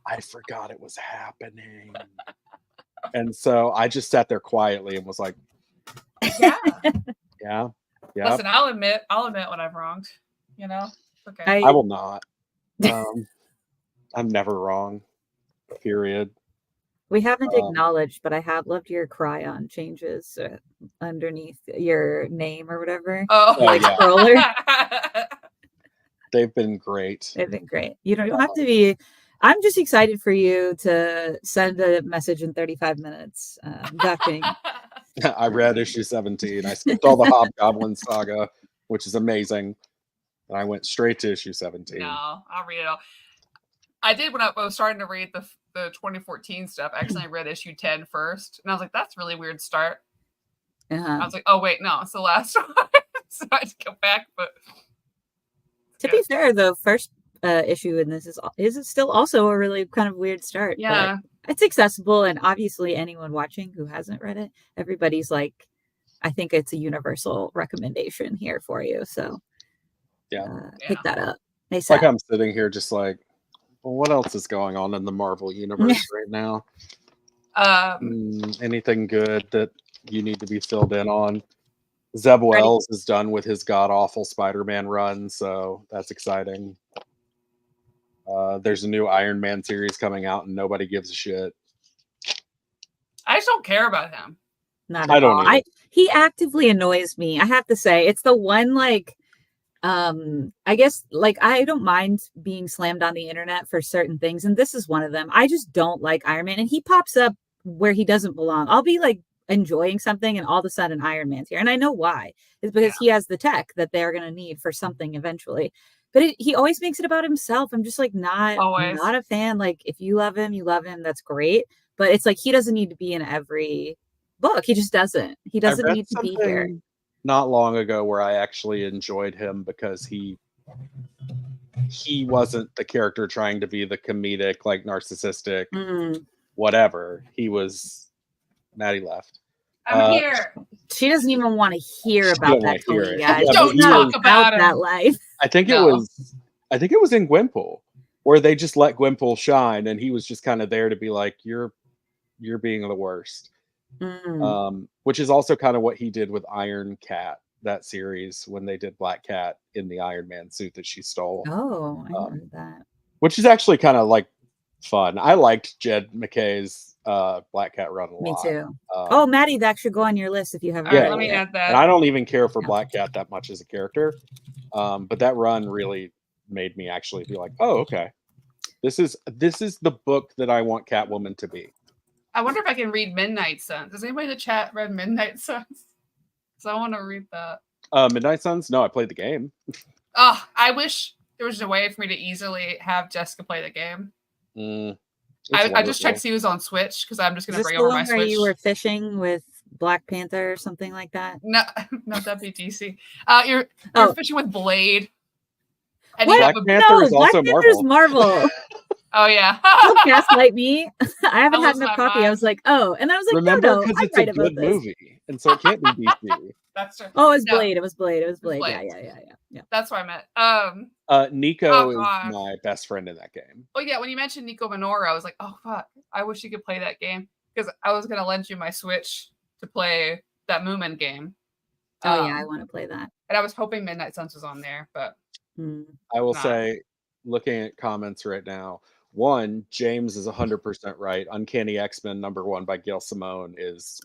I forgot it was happening. And so I just sat there quietly and was like, yeah. Listen, I'll admit when I've wronged. You know, okay. I will not. I'm never wrong. Period. We haven't acknowledged, but I have loved your cry-on changes underneath your name or whatever. Scroller. They've been great. They've been great. You don't have to be. I'm just excited for you to send a message in 35 minutes. Ducking. I read issue 17. I skipped all the Hobgoblin saga, which is amazing. And I went straight to issue 17. No, I'll read it all. I did when I was starting to read the 2014 stuff. I accidentally read issue 10 first. And I was like, that's a really weird start. I was like, oh, wait, no, it's the last one. So I had to go back. But to be fair, the first issue in this is still also a really kind of weird start. Yeah. But it's accessible. And obviously anyone watching who hasn't read it, everybody's like, I think it's a universal recommendation here for you. So pick that up. It's like I'm sitting here just like, well, what else is going on in the Marvel universe right now? Anything good that you need to be filled in on? Zeb Wells is done with his god-awful Spider-Man run, so that's exciting. There's a new Iron Man series coming out, and nobody gives a shit. I just don't care about him. Not at all. He actively annoys me. I have to say, it's the one I guess I don't mind being slammed on the internet for certain things, and this is one of them. I just don't like Iron Man, and he pops up where he doesn't belong. I'll be like enjoying something, and all of a sudden Iron Man's here, and I know why. It's because he has the tech that they're going to need for something eventually. But he always makes it about himself. I'm just like not a fan. Like, if you love him, that's great. But it's like he doesn't need to be in every book. He just doesn't. He doesn't need to be here. Not long ago where I actually enjoyed him because he wasn't the character trying to be the comedic, like narcissistic, whatever. He was. Maddie left. I'm here. She doesn't even want to hear about that. Guys. Don't talk about that life. I think it was in Gwenpool where they just let Gwenpool shine, and he was just kind of there to be like, you're being the worst. Which is also kind of what he did with Iron Cat, that series, when they did Black Cat in the Iron Man suit that she stole. Oh, I heard that. Which is actually kind of like fun. I liked Jed McKay's Black Cat run a lot. Me too. Maddie, that should go on your list if you haven't. Let me add that. And I don't even care for Black Cat that much as a character, but that run really made me actually be like, oh, okay, this is the book that I want Catwoman to be. I wonder if I can read Midnight Suns. Has anybody in the chat read Midnight Suns? Because I want to read that. Midnight Suns? No, I played the game. I wish there was a way for me to easily have Jessica play the game. I just checked to see it was on Switch because I'm just going to bring over my Switch. Where you were fishing with Black Panther or something like that? No, that'd be DC. You're fishing with Blade. And Black Panther is also Marvel. Oh yeah. Don't gaslight me. I haven't had lose enough my coffee. I mind. was like, oh, and I was like, Remember, no, because I'm it's right a about good this. movie, and so it can't be DC. That's true. Oh, it was No, Blade. It was Blade. It was Blade. Blade. Yeah. That's what I meant. Nico Oh, is God. my best friend in that game. Oh yeah, when you mentioned Nico Minoru, I was like, oh fuck, I wish you could play that game because I was gonna lend you my Switch to play that Moomin game. Oh yeah, I want to play that. And I was hoping Midnight Suns was on there, but I will not. say, looking at comments right now, one, James is 100% right. Uncanny X-Men #1 by Gail Simone is.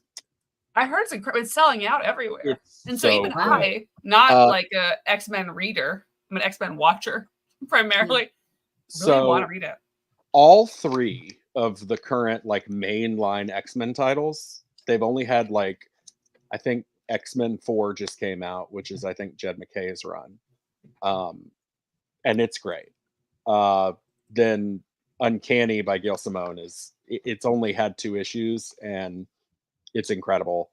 I heard it's selling out everywhere, It's and so even good. I, not like a X-Men reader, I'm an X-Men watcher primarily. Really want to read it. All 3 of the current like mainline X-Men titles, they've only had like, I think X-Men 4 just came out, which is I think Jed McKay's run, and it's great. Then Uncanny by Gail Simone it's only had 2 issues and it's incredible.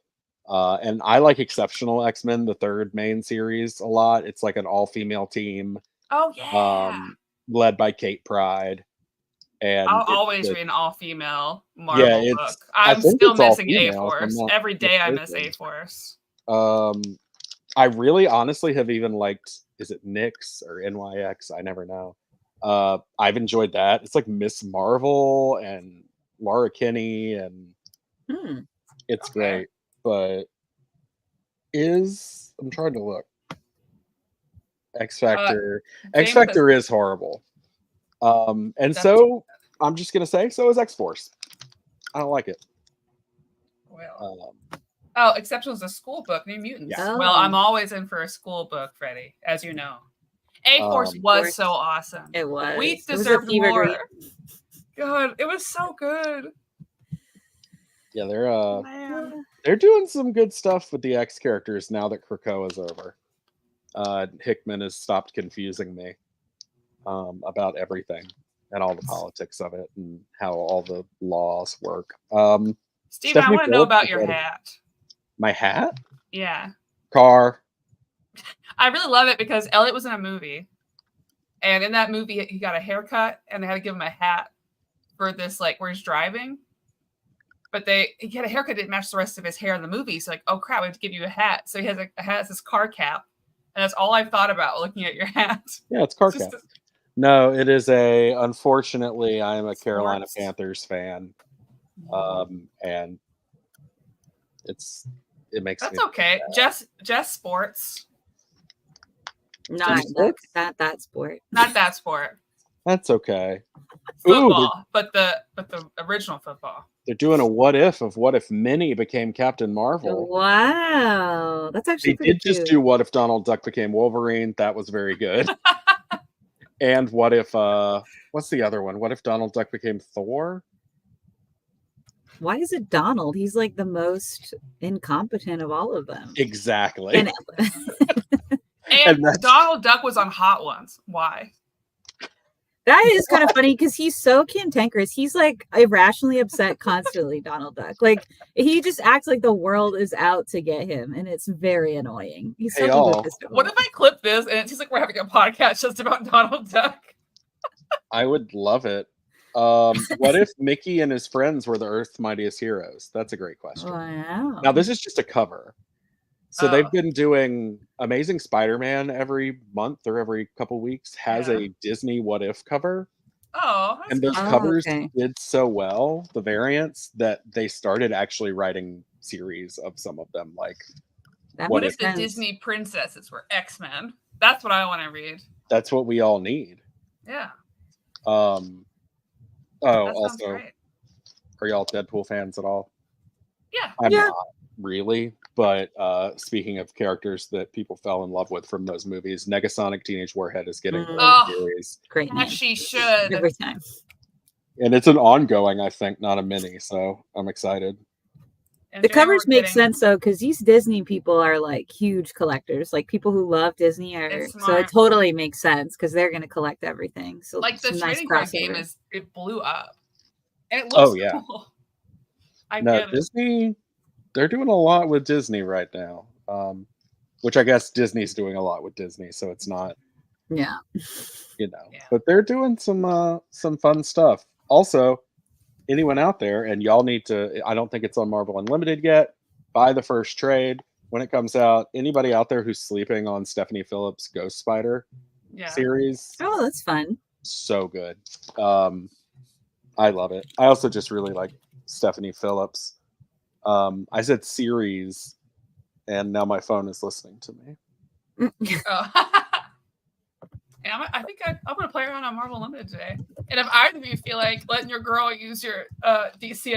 And I like Exceptional X-Men, the 3rd main series, a lot. It's like an all-female team. Oh yeah. Led by Kate Pride. And I'll always read an all-female Marvel book. I'm still missing A-Force. Every day I miss A-Force. I really honestly have even liked, is it Nyx or NYX? I never know. I've enjoyed that. It's like Miss Marvel and Laura Kinney, and it's great. But I'm trying to look. X Factor. X Factor is horrible. And so I'm just gonna say, so is X-Force. I don't like it. Well, Exceptional is a school book, New Mutants. Yeah. Well, I'm always in for a school book, Freddie, as you know. A-Force was so awesome. It was. We deserved more. God, it was so good. Yeah, they're doing some good stuff with the X characters now that Krakoa is over. Hickman has stopped confusing me about everything and all the politics of it and how all the laws work. Steve, I want to know about your hat. My hat? Yeah. Car. I really love it because Elliot was in a movie, and in that movie he got a haircut, and they had to give him a hat for this, like where he's driving. But he had a haircut that didn't match the rest of his hair in the movie. So like, oh crap, we have to give you a hat. So he has a hat, this car cap, and that's all I've thought about looking at your hat. Yeah, it's car cap. No, it is unfortunately, I am a Carolina Panthers fan. And it makes that's me okay. Just sports. Not that sport. Not that sport. That's okay. Football, but the original football. They're doing a what if Minnie became Captain Marvel. Wow. That's actually they did cute. Just do what if Donald Duck became Wolverine. That was very good. And what if what's the other one? What if Donald Duck became Thor? Why is it Donald? He's like the most incompetent of all of them. Exactly. And Donald Duck was on Hot Ones. Why? That is kind of funny because he's so cantankerous. He's like irrationally upset constantly, Donald Duck. Like he just acts like the world is out to get him, and it's very annoying. He's so egotistical. What if I clip this and it seems like we're having a podcast just about Donald Duck? I would love it. What if Mickey and his friends were the Earth's Mightiest Heroes? That's a great question. Wow. Now this is just a cover. So they've been doing Amazing Spider-Man every month or every couple weeks has a Disney What If cover. Oh, and those covers did so well, the variants, that they started actually writing series of some of them. Like, what if the Disney princesses were X-Men? That's what I want to read. That's what we all need. Yeah. Also, are y'all Deadpool fans at all? Yeah. I'm not really, but speaking of characters that people fell in love with from those movies, Negasonic Teenage Warhead is getting a series. Great. As she should. Every time. And it's an ongoing, I think, not a mini, so I'm excited. The covers make sense though, because these Disney people are like huge collectors. Like people who love Disney are, so it totally makes sense because they're going to collect everything. So like the trading card game it blew up, and it looks cool. Disney, they're doing a lot with Disney right now, which I guess Disney's doing a lot with Disney, so it's not. Yeah. But they're doing some fun stuff. Also, anyone out there, and y'all need to, I don't think it's on Marvel Unlimited yet, buy the first trade when it comes out. Anybody out there who's sleeping on Stephanie Phillips' Ghost Spider series? Oh, that's fun. So good. I love it. I also just really like Stephanie Phillips. I said series, and now my phone is listening to me. Yeah, I think I'm going to play around on Marvel Unlimited today. And if either of you feel like letting your girl use your DC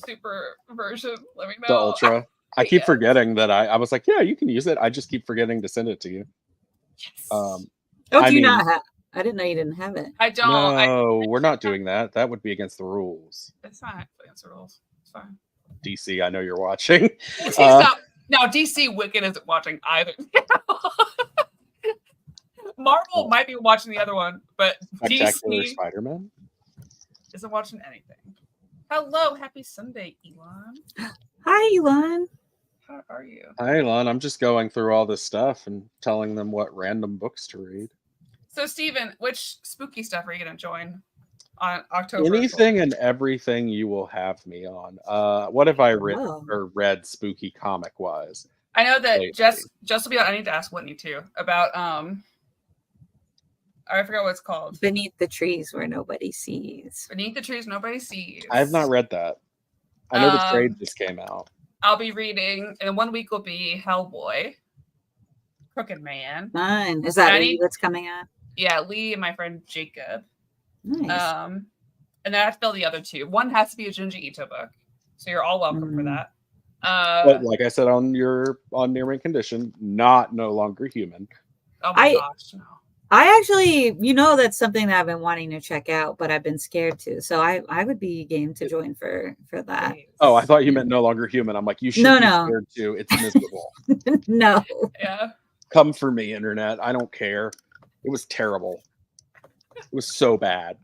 super version, let me know. The Ultra. I keep forgetting that I was like, yeah, you can use it. I just keep forgetting to send it to you. Yes. Do you not have? I didn't know you didn't have it. I don't. No, we're not doing that. That would be against the rules. It's not against the rules. It's fine. DC, I know you're watching. DC's not. Now, DC Wicked isn't watching either. Marvel might be watching the other one, but Spectacular DC Spider-Man isn't watching anything. Hello, happy Sunday, Elon. Hi, Elon. How are you? Hi, Elon. I'm just going through all this stuff and telling them what random books to read. So, Steven, which spooky stuff are you going to join on October? Anything 4th? And everything you will have me on. What have I written or read spooky comic-wise? I know that Jess will be on. I need to ask Whitney, too, about... I forgot what it's called. Beneath the Trees Where Nobody Sees. Beneath the Trees Nobody Sees. I have not read that. I know the trade just came out. I'll be reading, and 1 week will be Hellboy, Crooked Man. Fun. Is that Lee that's coming out? Yeah, Lee and my friend Jacob. Nice. And then I have to fill the other 2. One has to be a Junji Ito book, so you're all welcome for that. But like I said on Near Mint Condition, not No Longer Human. Oh my gosh, no. I actually, that's something that I've been wanting to check out, but I've been scared to. So I would be game to join for that. Oh, I thought you meant No Longer Human. I'm like, you should be scared too. It's miserable. No. Yeah. Come for me, internet. I don't care. It was terrible. It was so bad.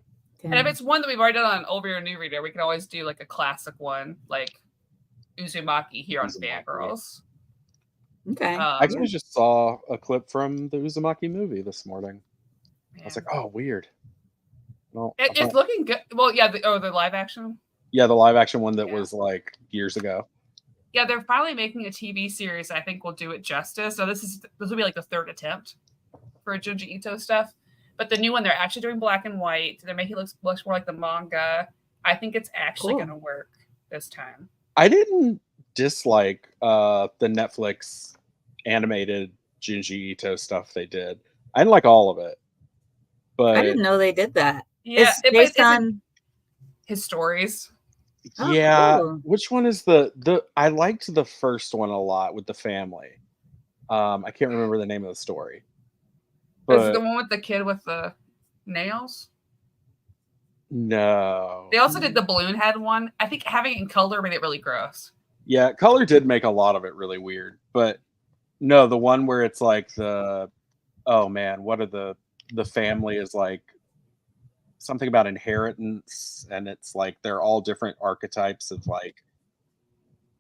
And if it's one that we've already done on Old Reader, New Reader, we can always do like a classic one, like Uzumaki here on Fangirlz. Okay. I actually just saw a clip from the Uzumaki movie this morning. I was like, oh, weird. Well, it's looking good. Well, yeah. The live action. Yeah, the live action one that was like years ago. Yeah, they're finally making a TV series. I think will do it justice. So this will be like the 3rd attempt for Junji Ito stuff. But the new one, they're actually doing black and white. They're making it look more like the manga. I think it's actually going to work this time. I didn't dislike the Netflix animated Junji Ito stuff they did. I didn't like all of it, but I didn't know they did that. Yeah, it's based on his stories. Yeah, cool. Which one is the? I liked the first one a lot with the family. I can't remember the name of the story. Is it the one with the kid with the nails? No. They also did the balloon head one. I think having it in color made it really gross. Yeah, color did make a lot of it really weird, but no, the one where it's like what are the family is like something about inheritance, and it's like they're all different archetypes of like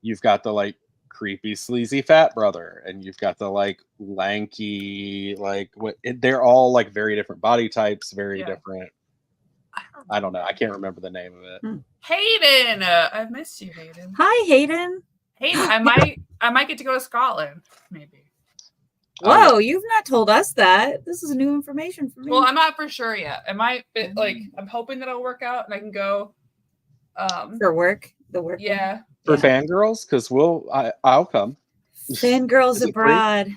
you've got the like creepy sleazy fat brother, and you've got the like lanky they're all like very different body types, very different. I don't know. I can't remember the name of it. Hayden, I've missed you, Hayden. Hi, Hayden. Hayden, I might get to go to Scotland, maybe. Whoa, you've not told us that. This is new information for me. Well, I'm not for sure yet. It might be, I'm hoping that it'll work out and I can go. For work, the work. Yeah. For Fangirlz, because I'll come. Fangirlz abroad.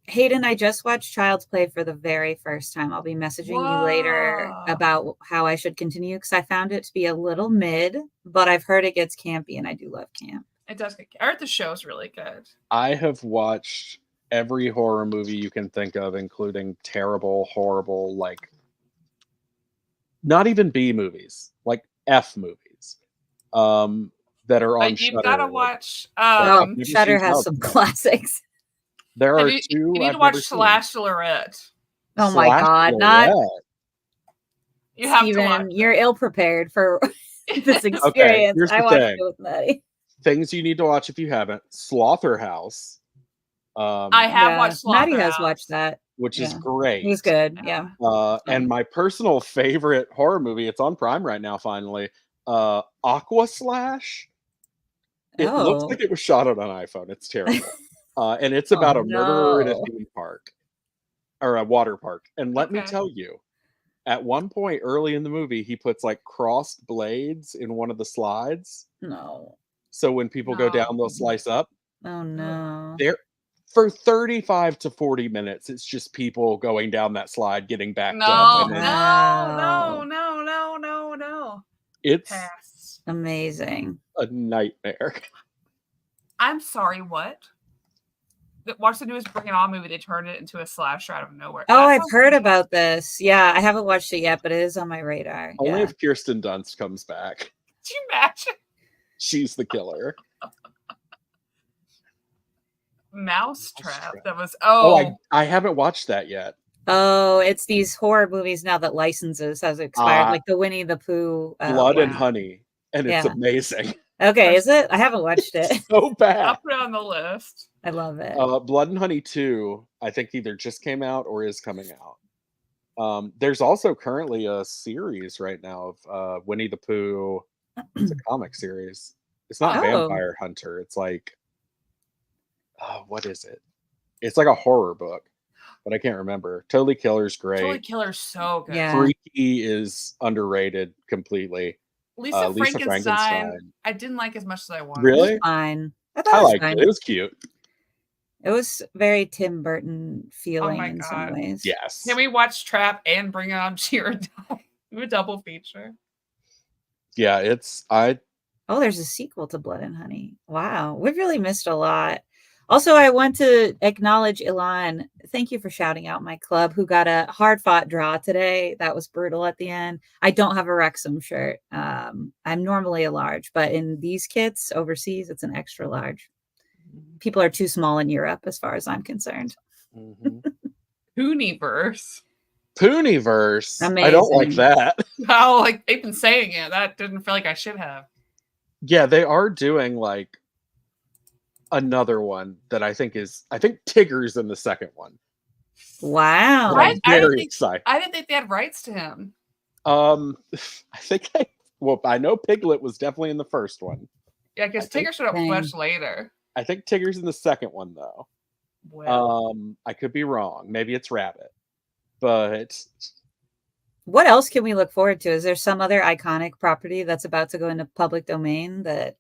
Hayden, I just watched Child's Play for the very first time. I'll be messaging you later about how I should continue because I found it to be a little mid, but I've heard it gets campy and I do love camp. It does get I heard the show's really good. I have watched every horror movie you can think of, including terrible, horrible, like not even B movies, like F movies. That are on Shudder. You've got to watch Shudder has some classics. There are two. You need to watch Slash Lorette. Oh my God! Not you have Steven, to watch. You're ill prepared for this experience. Okay, here's I the watched thing. it with Maddie. Things you need to watch if you haven't. Slaughterhouse. I have watched Slaughterhouse. Maddie has watched that. which is Yeah. great. It was good. Yeah. And my personal favorite horror movie, it's on Prime right now, finally. Aqua Slash. It looks Oh. like it was shot on an iPhone. It's terrible. And it's Oh, about a murderer in a no. theme park or a water park. And let me Okay. tell you, at one point early in the movie, he puts like crossed blades in one of the slides. No. So when people go down, they'll slice up. Oh no. There for 35 to 40 minutes, it's just people going down that slide, getting backed up. No, And then Wow. no. it's Pass. Amazing. a nightmare. I'm sorry, what? Watch the newest Bring It On movie. They turned it into a slasher out of nowhere. Oh, That I've sounds heard good. about this. Yeah, I haven't watched it yet, but it is on my radar. Only Yeah. if Kirsten Dunst comes back. Could you imagine? She's the killer. Mousetrap. That was I haven't watched that yet. Oh, it's these horror movies now that licenses has expired, Ah. like the Winnie the Pooh. Blood and yeah. Honey, and it's Yeah. amazing. Okay, is it? I haven't watched it. So I'll bad. put it on the list. I love it. Blood and Honey 2, I think either just came out or is coming out. There's also currently a series right now of Winnie the Pooh. It's a comic series. It's not Oh. Vampire Hunter. It's like, what is it? It's like a horror book, but I can't remember. Totally Killer's great. Totally Killer's so good. Yeah. Freaky is underrated completely. Lisa Lisa Frankenstein, Frankenstein. I didn't like as much as I wanted. It was Really? fine. I thought I it was liked fine. it. It was cute. It was very Tim Burton feeling my in some God. ways. Yes. Can we watch Trap and Bring On Cheer Die? Do a double feature. Yeah, Oh, there's a sequel to Blood and Honey. Wow, we've really missed a lot. Also, I want to acknowledge Ilan. Thank you for shouting out my club who got a hard-fought draw today. That was brutal at the end. I don't have a Wrexham shirt. I'm normally a large, but in these kits overseas, it's an extra large. People are too small in Europe, as far as I'm concerned. Pooniverse. Pooniverse. I don't like Amazing. that. Oh, like they've been saying it. That didn't feel like I should have. Yeah, they are doing like another one that I think Tigger's in the second one. Wow. I'm I very excited. I didn't think they had rights to him. I know Piglet was definitely in the first one. Yeah, because I think- Tigger showed up much later. I think Tigger's in the second one though. Well, I could be wrong. Maybe it's Rabbit. But What else can we look forward to? Is there some other iconic property that's about to go into public domain that,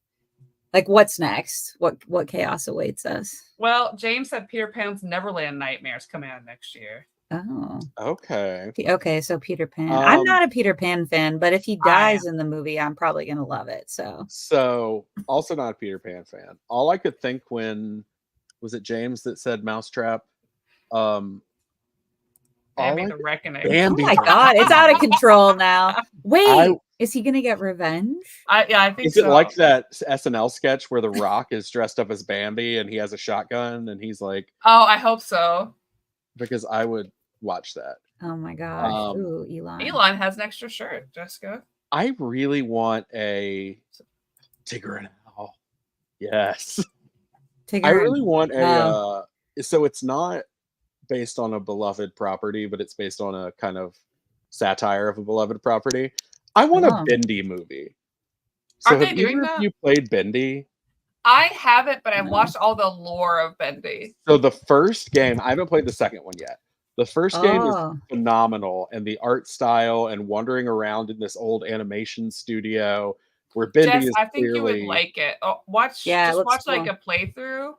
like, what's next? What chaos awaits us? well, James said Peter Pan's Neverland Nightmares coming out next year. Oh, okay. okay. So Peter Pan. I'm not a Peter Pan fan, but if he I dies in the movie, I'm probably gonna love it. So Also not a Peter Pan fan. All I could think when was it James that said Mousetrap? Bambi the Reckoning. oh my god, it's out of control now. Wait, is he gonna get revenge? I think Is so. it like that SNL sketch where The Rock is dressed up as Bambi and he has a shotgun and he's like, Oh, I hope so. because I would watch that. Oh my gosh. Um, Ooh, Elon. Elon has an extra shirt, Jessica. I really want a Tigger and Owl. Yes. Tigger I and- really want a Oh. So it's not based on a beloved property, but it's based on a kind of satire of a beloved property. I want Oh. a Bendy movie. So Aren't they have doing either that? of you played Bendy? I haven't, but I've No. watched all the lore of Bendy. So the first game, I haven't played the second one yet. The first game is Oh. phenomenal, and the art style and wandering around in this old animation studio where Bendy Jess, is I think you clearly. would like it. Oh, Yeah, it just looks watch like cool. a playthrough.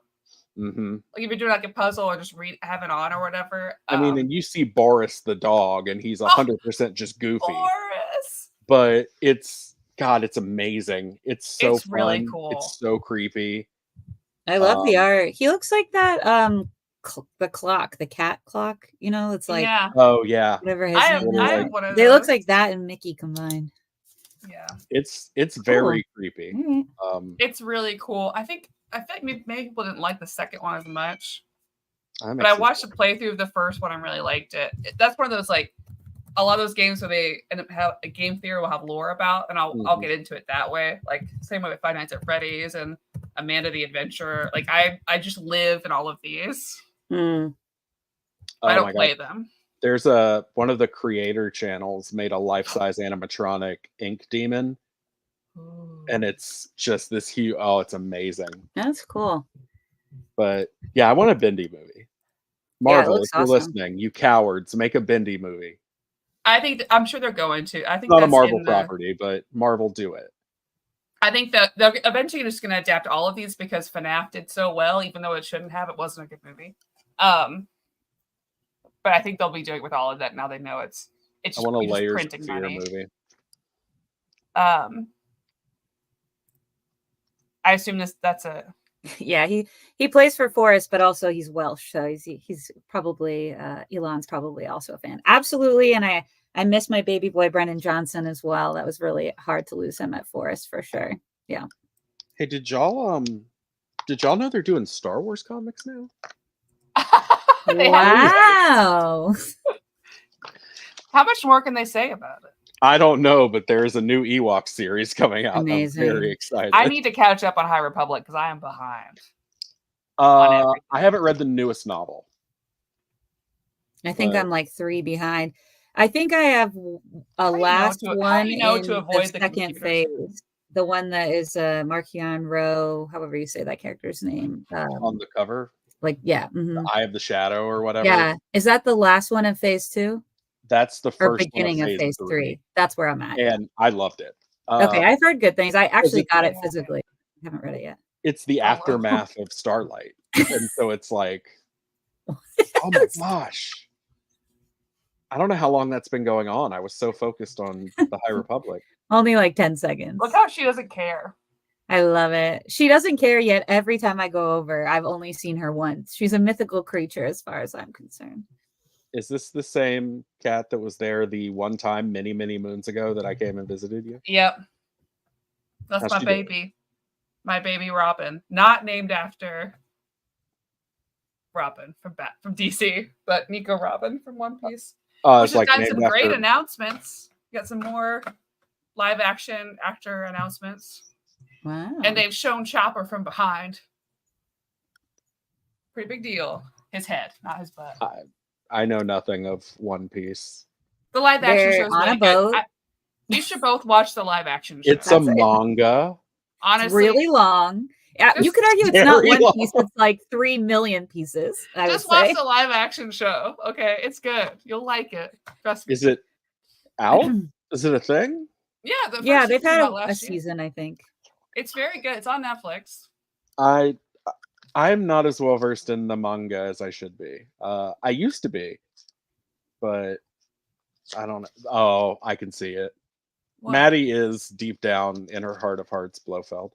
Mhm. Like if you're doing like a puzzle or just have it on or whatever. I mean, and you see Boris the dog, and he's 100% just goofy. Boris. But it's amazing. It's so It's really fun. cool. It's so creepy. I love the Um, art. He looks like that the clock, the cat clock, it's like yeah, Oh yeah, whatever his I have, name I is. have one of They look those. like that and Mickey combined. Yeah, it's very creepy. All right. it's really cool. I feel like maybe people didn't like the second one as much, I'm but I excited. watched a playthrough of the first one and really liked it. That's one of those like a lot of those games where they end up have a game theory will have lore about, and I'll Mhm. get into it that way. Like same way with Five Nights at Freddy's and Amanda the Adventurer. Like I just live in all of these. Hmm. I don't play them. There's one of the creator channels made a life-size animatronic ink demon, and it's just this huge. Oh, it's amazing. That's cool. But yeah, I want a Bendy movie. Marvel, if you're awesome. listening, you cowards, make a Bendy movie. I'm sure they're going to. I think It's not a that's Marvel property, but Marvel do it. I think that they're eventually just going to adapt all of these because FNAF did so well, even though it shouldn't have. It wasn't a good movie. But I think they'll be doing with all of that now. They know it's. I want a Layers of printing Fear money. movie. I assume that's a. Yeah, he plays for Forrest, but also he's Welsh, so he's probably Elon's probably also a fan. Absolutely, and I miss my baby boy Brennan Johnson as well. That was really hard to lose him at Forrest for sure. Yeah. Hey, did y'all know they're doing Star Wars comics now? Wow. How much more can they say about it? I don't know, but there is a new Ewok series coming out. Amazing. I'm very excited. I need to catch up on High Republic because I am behind. I haven't read the newest novel. I think I'm like 3 behind. I think I have a last one in the second phase. The one that is Markion Rowe, however you say that character's name. On the cover? Like, yeah. Mm-hmm. The Eye of the Shadow or whatever? Yeah. Is that the last one in phase 2? That's the first beginning one of phase 3. That's where I'm at. And I loved it. Okay, I've heard good things. I actually got it physically. I haven't read it yet. It's the aftermath of Starlight. And so it's like, oh my gosh. I don't know how long that's been going on. I was so focused on the High Republic. Only like 10 seconds. Look how she doesn't care. I love it. She doesn't care yet. Every time I go over, I've only seen her once. She's a mythical creature as far as I'm concerned. Is this the same cat that was there the one time many, many moons ago that I came and visited you? Yep. That's my baby. My baby Robin. Not named after Robin from DC, but Nico Robin from One Piece. Which has got some great announcements. Got some more live action actor announcements. Wow. And they've shown Chopper from behind. Pretty big deal. His head, not his butt. I know nothing of One Piece. The live action show is on really a boat. good. You should both watch the live action show. It's a manga. Honestly, it's really long. Yeah, you could argue it's not one piece. It's like 3 million pieces. Just watch the live action show. Okay, it's good. You'll like it. Trust me. Is it out? Is it a thing? Yeah, they've had a season, I think. It's very good. It's on Netflix. I'm not as well versed in the manga as I should be. I used to be, but I don't know. Oh, I can see it. What? Maddie is deep down in her heart of hearts Blofeld.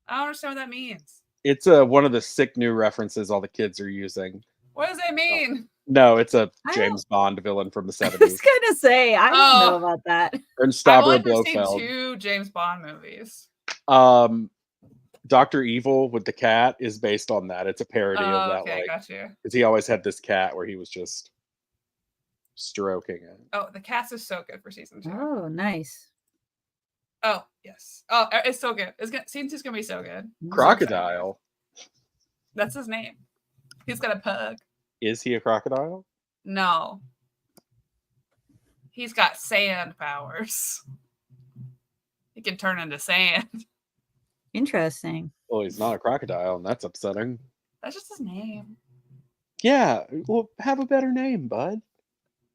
I don't understand what that means. It's one of the sick new references all the kids are using. What does it mean? No, it's a James Bond villain from the 70s. I was gonna say, I don't know about that. I've only seen 2 James Bond movies. Dr. Evil with the cat is based on that. It's a parody of that. Okay, got you. Because he always had this cat where he was just stroking it. Oh, the cast is so good for season 2. Oh, nice. Oh, yes. Oh, it's so good. Season 2 is gonna be so good. Crocodile. That's his name. He's got a pug. Is he a crocodile? No. He's got sand powers. He can turn into sand. Interesting. Well, he's not a crocodile, and that's upsetting. That's just his name. Yeah, well, have a better name, bud.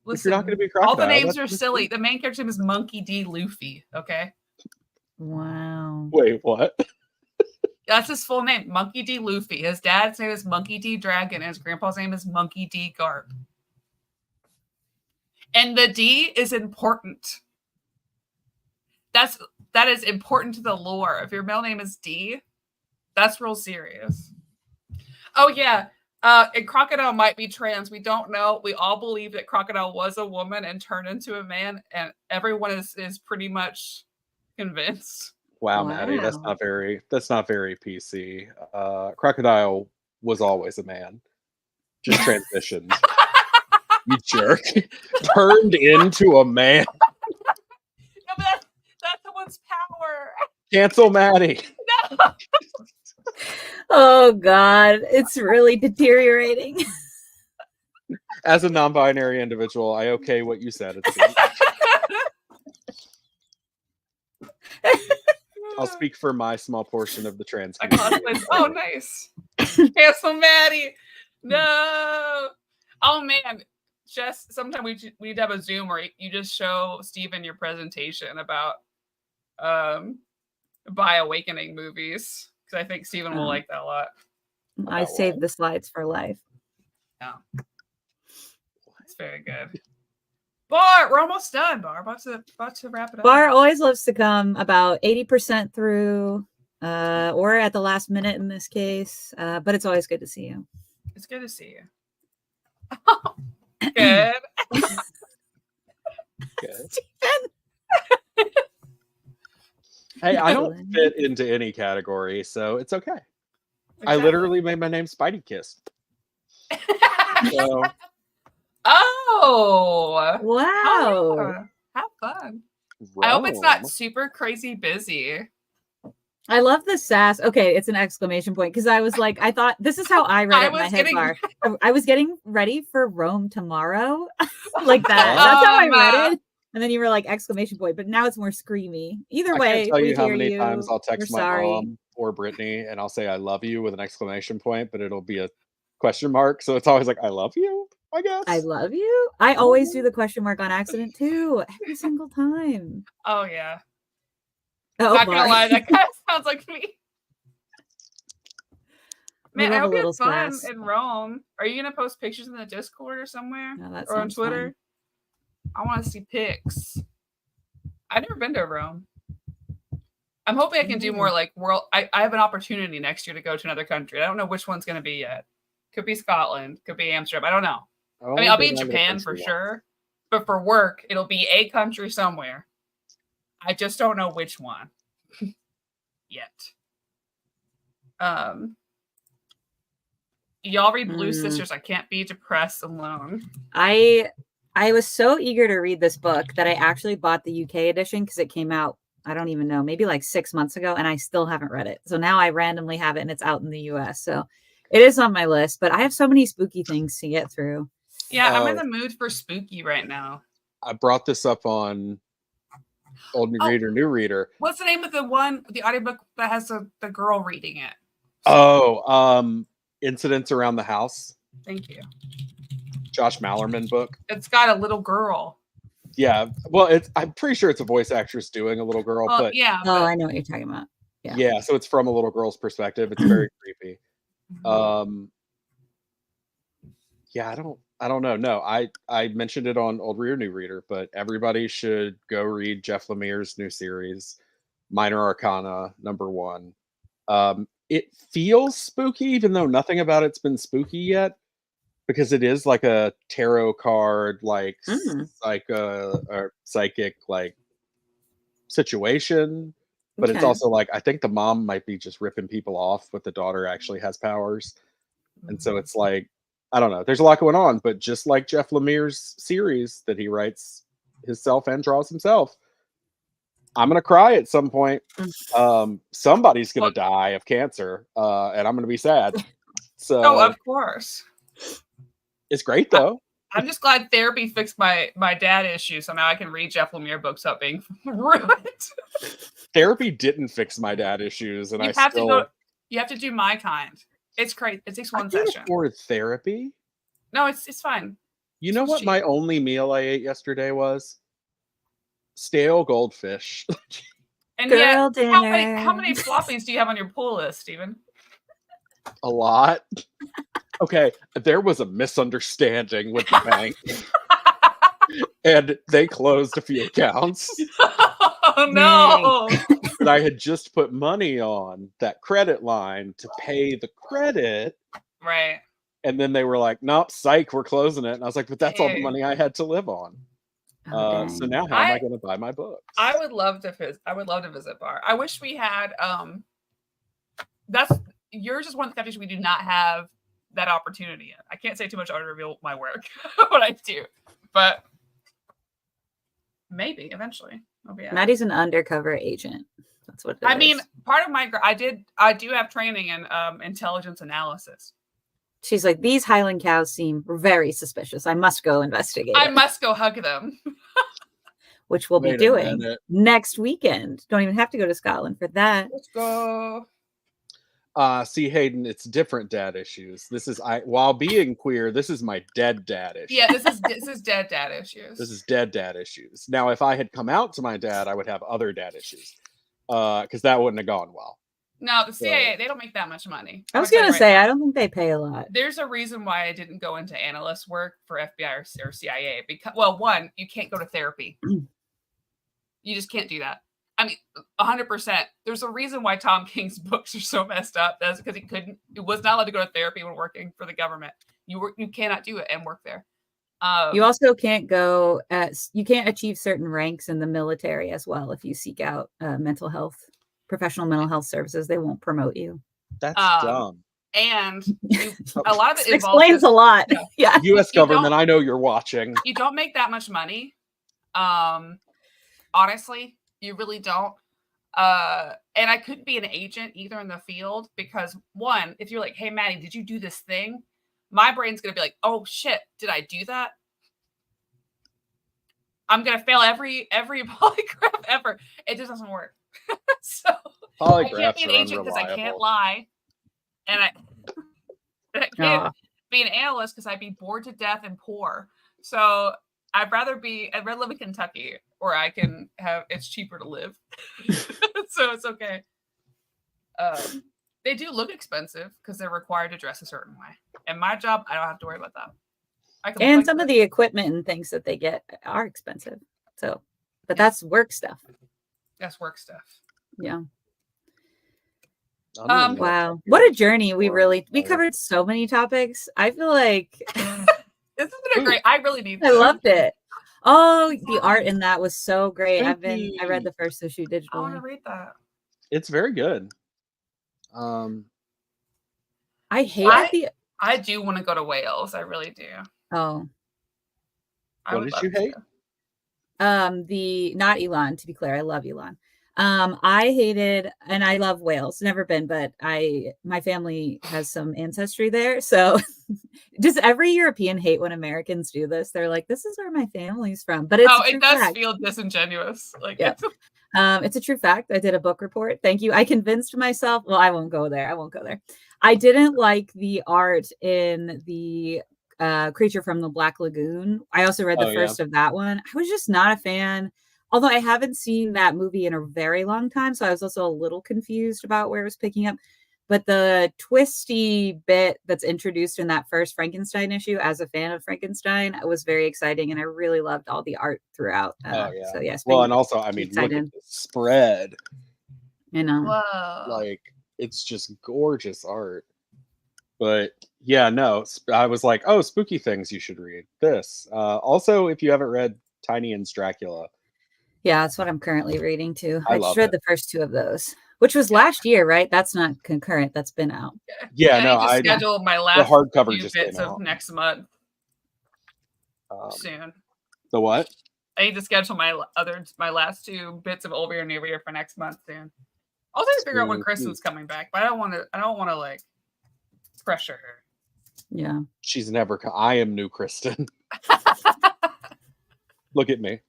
Listen, if you're not going to be a crocodile, all the names are silly. The main character's name is Monkey D. Luffy, okay? Wow. Wait, what? That's his full name, Monkey D. Luffy. His dad's name is Monkey D. Dragon, and his grandpa's name is Monkey D. Garp. And the D is important. That is important to the lore. If your middle name is D, that's real serious. Oh, yeah. And Crocodile might be trans. We don't know. We all believe that Crocodile was a woman and turned into a man, and everyone is pretty much convinced. Wow, Maddie, that's not very PC. Crocodile was always a man. Just transitioned. You jerk. Turned into a man. No, but that's someone's power. Cancel Maddie. No. Oh God, it's really deteriorating. As a non-binary individual, I okay what you said. I'll speak for my small portion of the trans community. Oh, nice. Cancel Maddie. No. Oh man. Just sometime we need to have a Zoom where you just show Steven your presentation about Bi Awakening movies, because I think Steven will like that a lot. I saved the slides for life. Yeah. It's very good. Bar, we're almost done. Bar, about to wrap it up. Bar always loves to come about 80% through, or at the last minute in this case. But it's always good to see you. It's good to see you. Good. Good. Hey, I don't fit into any category, so it's okay. Exactly. I literally made my name Spidey Kiss. So. Oh, wow. Have fun. Rome. I hope it's not super crazy busy. I love the sass. Okay, it's an exclamation point, because I was like, I thought this is how I read it in my head. Bar. I was getting ready for Rome tomorrow, like that. That's how I read it. And then you were like exclamation point, but now it's more screamy. Either way, I can't tell you how many times I'll text my mom or Brittany and I'll say I love you with an exclamation point, but it'll be a question mark. So it's always like, I love you, I guess. I love you. I always do the question mark on accident too, every single time. Oh yeah. Oh, not gonna lie, that kind of sounds like me. Man, I hope you have fun in Rome. Are you gonna post pictures in the Discord or somewhere? No, or on Twitter? Fun. I want to see pics. I've never been to Rome. I'm hoping I can do more like world. I have an opportunity next year to go to another country. I don't know which one's going to be yet. Could be Scotland. Could be Amsterdam. I don't know. I mean, I'll be in Japan for sure. But for work, it'll be a country somewhere. I just don't know which one yet. Y'all read Blue Sisters. I can't be depressed alone. I was so eager to read this book that I actually bought the UK edition because it came out, I don't even know, maybe like 6 months ago, and I still haven't read it. So now I randomly have it and it's out in the US. So it is on my list, but I have so many spooky things to get through. Yeah, I'm in the mood for spooky right now. I brought this up on Old Reader, New Reader. What's the name of the audiobook that has the girl reading it? Oh, Incidents Around the House. Thank you. Josh Mallerman book. It's got a little girl. Yeah, well, I'm pretty sure it's a voice actress doing a little girl, but yeah. Oh, I know what you're talking about. Yeah, so it's from a little girl's perspective. It's very creepy. Yeah, I don't know. No, I mentioned it on Old Reader, New Reader, but everybody should go read Jeff Lemire's new series, Minor Arcana #1. It feels spooky, even though nothing about it's been spooky yet, because it is like a tarot card, like psychic like situation. But it's also like, I think the mom might be just ripping people off, but the daughter actually has powers. And so it's like, I don't know. There's a lot going on, but just like Jeff Lemire's series that he writes himself and draws himself, I'm going to cry at some point. Somebody's going to die of cancer, and I'm going to be sad. So, of course. It's great, though. I'm just glad therapy fixed my dad issue, so now I can read Jeff Lemire books without being ruined. Therapy didn't fix my dad issues, and you have to do my kind. It's great. It takes one session. session. For therapy? No, it's fine. You know what my only meal I ate yesterday was? Stale goldfish. And yet, how many floppies do you have on your pull list, Steven? A lot. Okay, there was a misunderstanding with the bank. And they closed a few accounts. Oh no. But I had just put money on that credit line to pay the credit. Right. And then they were like, nope, psych, we're closing it. And I was like, but that's all the money I had to live on. So now how am I going to buy my books? I would love to visit Bar. I wish we had yours is one of the countries we do not have that opportunity in. I can't say too much to reveal my work, what I do, but maybe eventually I'll be. Maddie's an undercover agent. That's what it is. Mean, part of my I do have training in intelligence analysis. She's like, these Highland cows seem very suspicious. I must go investigate. I must go hug them. Which we'll be Wait a doing minute. next weekend. Don't even have to go to Scotland for that. Let's go. See, Hayden, it's different dad issues. This is while being queer, this is my dead dad issue. Yeah, this is dead dad issues. This is dead dad issues. Now, if I had come out to my dad, I would have other dad issues. Because that wouldn't have gone well. No, the CIA, they don't make that much money. I was gonna say, I don't think they pay a lot. There's a reason why I didn't go into analyst work for FBI or CIA. Because, well, one, you can't go to therapy. You just can't do that. I mean, 100%. There's a reason why Tom King's books are so messed up. That's because he was not allowed to go to therapy when working for the government. You cannot do it and work there. You also can't you can't achieve certain ranks in the military as well. If you seek out professional mental health services, they won't promote you. That's dumb. And a lot of it explains a lot. Yeah. U.S. government, I know you're watching. You don't make that much money. Honestly, you really don't. And I couldn't be an agent either in the field because one, if you're like, hey, Maddie, did you do this thing? My brain's going to be like, oh shit, did I do that? I'm going to fail every polygraph ever. It just doesn't work. So I can't be an agent because I can't lie. And I can't be an analyst because I'd be bored to death and poor. So I'd rather live in Kentucky where I can it's cheaper to live. So it's okay. They do look expensive because they're required to dress a certain way. And my job, I don't have to worry about that. And some of the equipment and things that they get are expensive. So, but that's work stuff. That's work stuff. Yeah. Wow. What a journey. We covered so many topics. I feel like this has been I really need I loved it. Oh, the art in that was so great. I read the first issue digitally. I want to read that. It's very good. I hate I do want to go to Wales. I really do. Oh. What did you hate? Not Elon, to be clear. I love Elon. I hated, and I love Wales. Never been, but my family has some ancestry there. So does every European hate when Americans do this? They're like, this is where my family's from. But it does feel disingenuous. Like yeah. It's a true fact. I did a book report. Thank you. I convinced myself. Well, I won't go there. I didn't like the art in the Creature from the Black Lagoon. I also read the first of that one. I was just not a fan. Although I haven't seen that movie in a very long time, so I was also a little confused about where it was picking up. But the twisty bit that's introduced in that first Frankenstein issue, as a fan of Frankenstein, it was very exciting, and I really loved all the art throughout. So yes. Well, and also, I mean, look at the spread. You know, whoa. Like it's just gorgeous art. But yeah, no, I was like, oh, spooky things you should read. This. Also, if you haven't read Tiny Ann's Dracula. Yeah, that's what I'm currently reading too. I just read the first two of those, which was last year, right? That's not concurrent. That's been out. Yeah, no, I scheduled my last the hardcover few just bits came of out. next month. Soon. The what? I need to schedule my last two bits of Over Your New Year for next month soon. I'll try to figure out when Kristan's coming back, but I don't want to like pressure her. Yeah. She's never I am new Kristan. Look at me.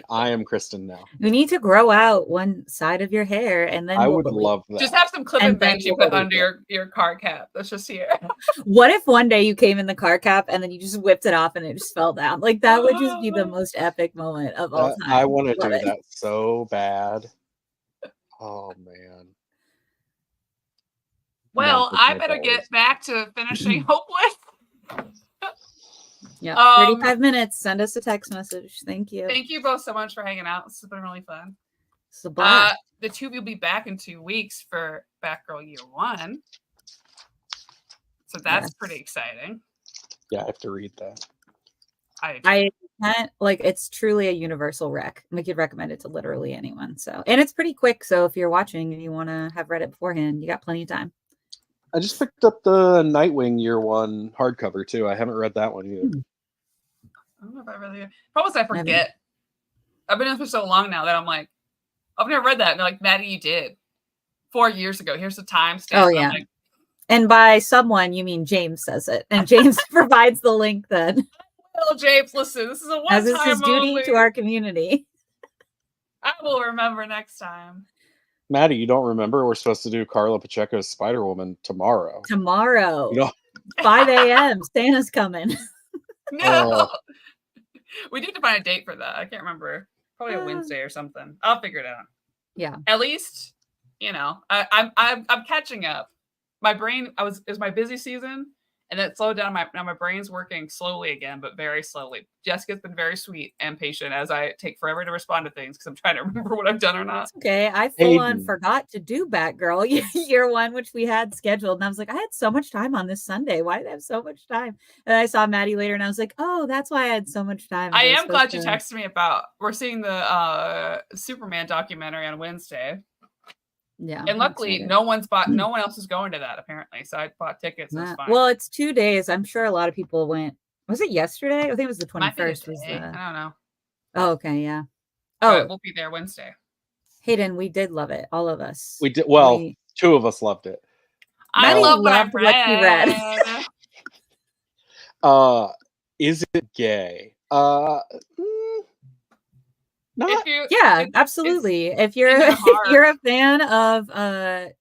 I am Kristan now. You need to grow out one side of your hair, and then I would love that. Just have some clip and bangs you put under your car cap. That's just here. What if one day you came in the car cap and then you just whipped it off and it just fell down? Like that would just be the most epic moment of all time. I want to do that so bad. Oh man. Well, I better get back to finishing Hopeless. Yeah, 35 minutes. Send us a text message. Thank you. Thank you both so much for hanging out. This has been really fun. It's a blast. The two of you will be back in 2 weeks for Batgirl Year 1. So that's pretty exciting. Yeah, I have to read that. I can't, like, it's truly a universal rec. We could recommend it to literally anyone. So, and it's pretty quick. So if you're watching and you want to have read it beforehand, you got plenty of time. I just picked up the Nightwing Year 1 hardcover too. I haven't read that one either. I don't know if I really. Probably I forget. I've been in for so long now that I'm like, I've never read that. And they're like, Maddie, you did 4 years ago. Here's the timestamp. Oh yeah. And by someone, you mean James says it. And James provides the link then. Well, James, listen, this is a As is his one-time duty only. to our community. I will remember next time. Maddie, you don't remember? We're supposed to do Carla Pacheco's Spider-Woman tomorrow. Tomorrow, You know? 5 a.m. Santa's coming. No. We need to find a date for that. I can't remember. Probably a Wednesday or something. I'll figure it out. Yeah. At least, I'm catching up. My brain, it was my busy season, and it slowed down. Now my brain's working slowly again, but very slowly. Jessica's been very sweet and patient as I take forever to respond to things because I'm trying to remember what I've done or not. Okay, I full on forgot to do Batgirl year one, which we had scheduled, and I was like, I had so much time on this Sunday. Why did I have so much time? And I saw Maddie later, and I was like, oh, that's why I had so much time. I am glad you texted me about. We're seeing the Superman documentary on Wednesday. Yeah, and luckily no one else is going to that apparently, so I bought tickets. It's fine. Well, it's 2 days. I'm sure a lot of people went. Was it yesterday? I think it was the 21st. I don't know. Oh, okay, yeah. But we'll be there Wednesday. Hayden, we did love it, all of us. We did. Well, two of us loved it. I love what you read. Is it gay? Not. Absolutely. If you're a fan of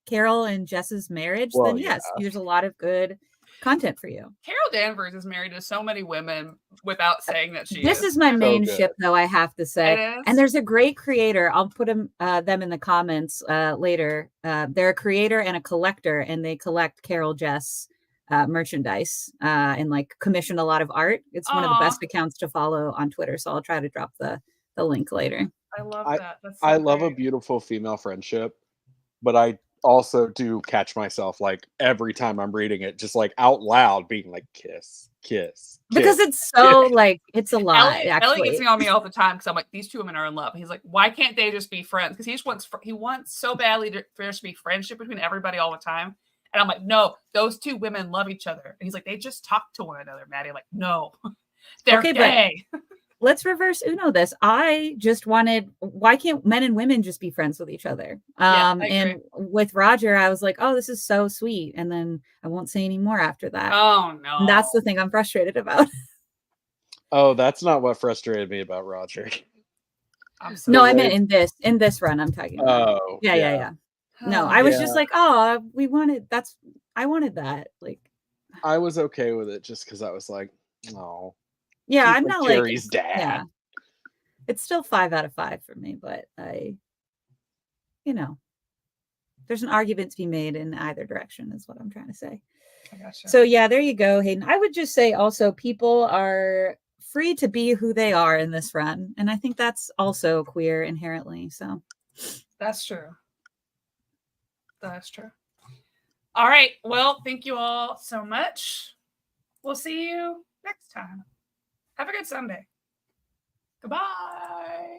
Carol and Jess's marriage, then yes, there's a lot of good content for you. Carol Danvers is married to so many women without saying that she is. This is my main ship, though, I have to say. And there's a great creator. I'll put them in the comments later. They're a creator and a collector, and they collect Carol Jess merchandise and like commission a lot of art. It's one of the best accounts to follow on Twitter. So I'll try to drop the link later. I love that. That's I love a beautiful female friendship, but I also do catch myself like every time I'm reading it, just like out loud being like kiss, because it's so like it's a lot. Ellie gets me on me all the time because I'm like, these two women are in love. He's like, why can't they just be friends? Because he wants so badly for there to be friendship between everybody all the time. And I'm like, no, those two women love each other. And he's like, they just talk to one another, Maddie. I'm like, no, they're gay. Let's reverse Uno this. I just wanted, why can't men and women just be friends with each other? And with Roger, I was like, oh, this is so sweet. And then I won't say any more after that. Oh, no. And that's the thing I'm frustrated about. Oh, that's not what frustrated me about Roger. No, I meant in this run I'm talking about. Oh. Yeah. No, I was just like, oh, I wanted that. Like, I was okay with it just because I was like, oh. Yeah, I'm not like Jerry's dad. Yeah. It's still 5 out of 5 for me, but there's an argument to be made in either direction is what I'm trying to say. I gotcha. So yeah, there you go, Hayden. I would just say also people are free to be who they are in this run. And I think that's also queer inherently. So that's true. That's true. All right. Well, thank you all so much. We'll see you next time. Have a good Sunday. Goodbye.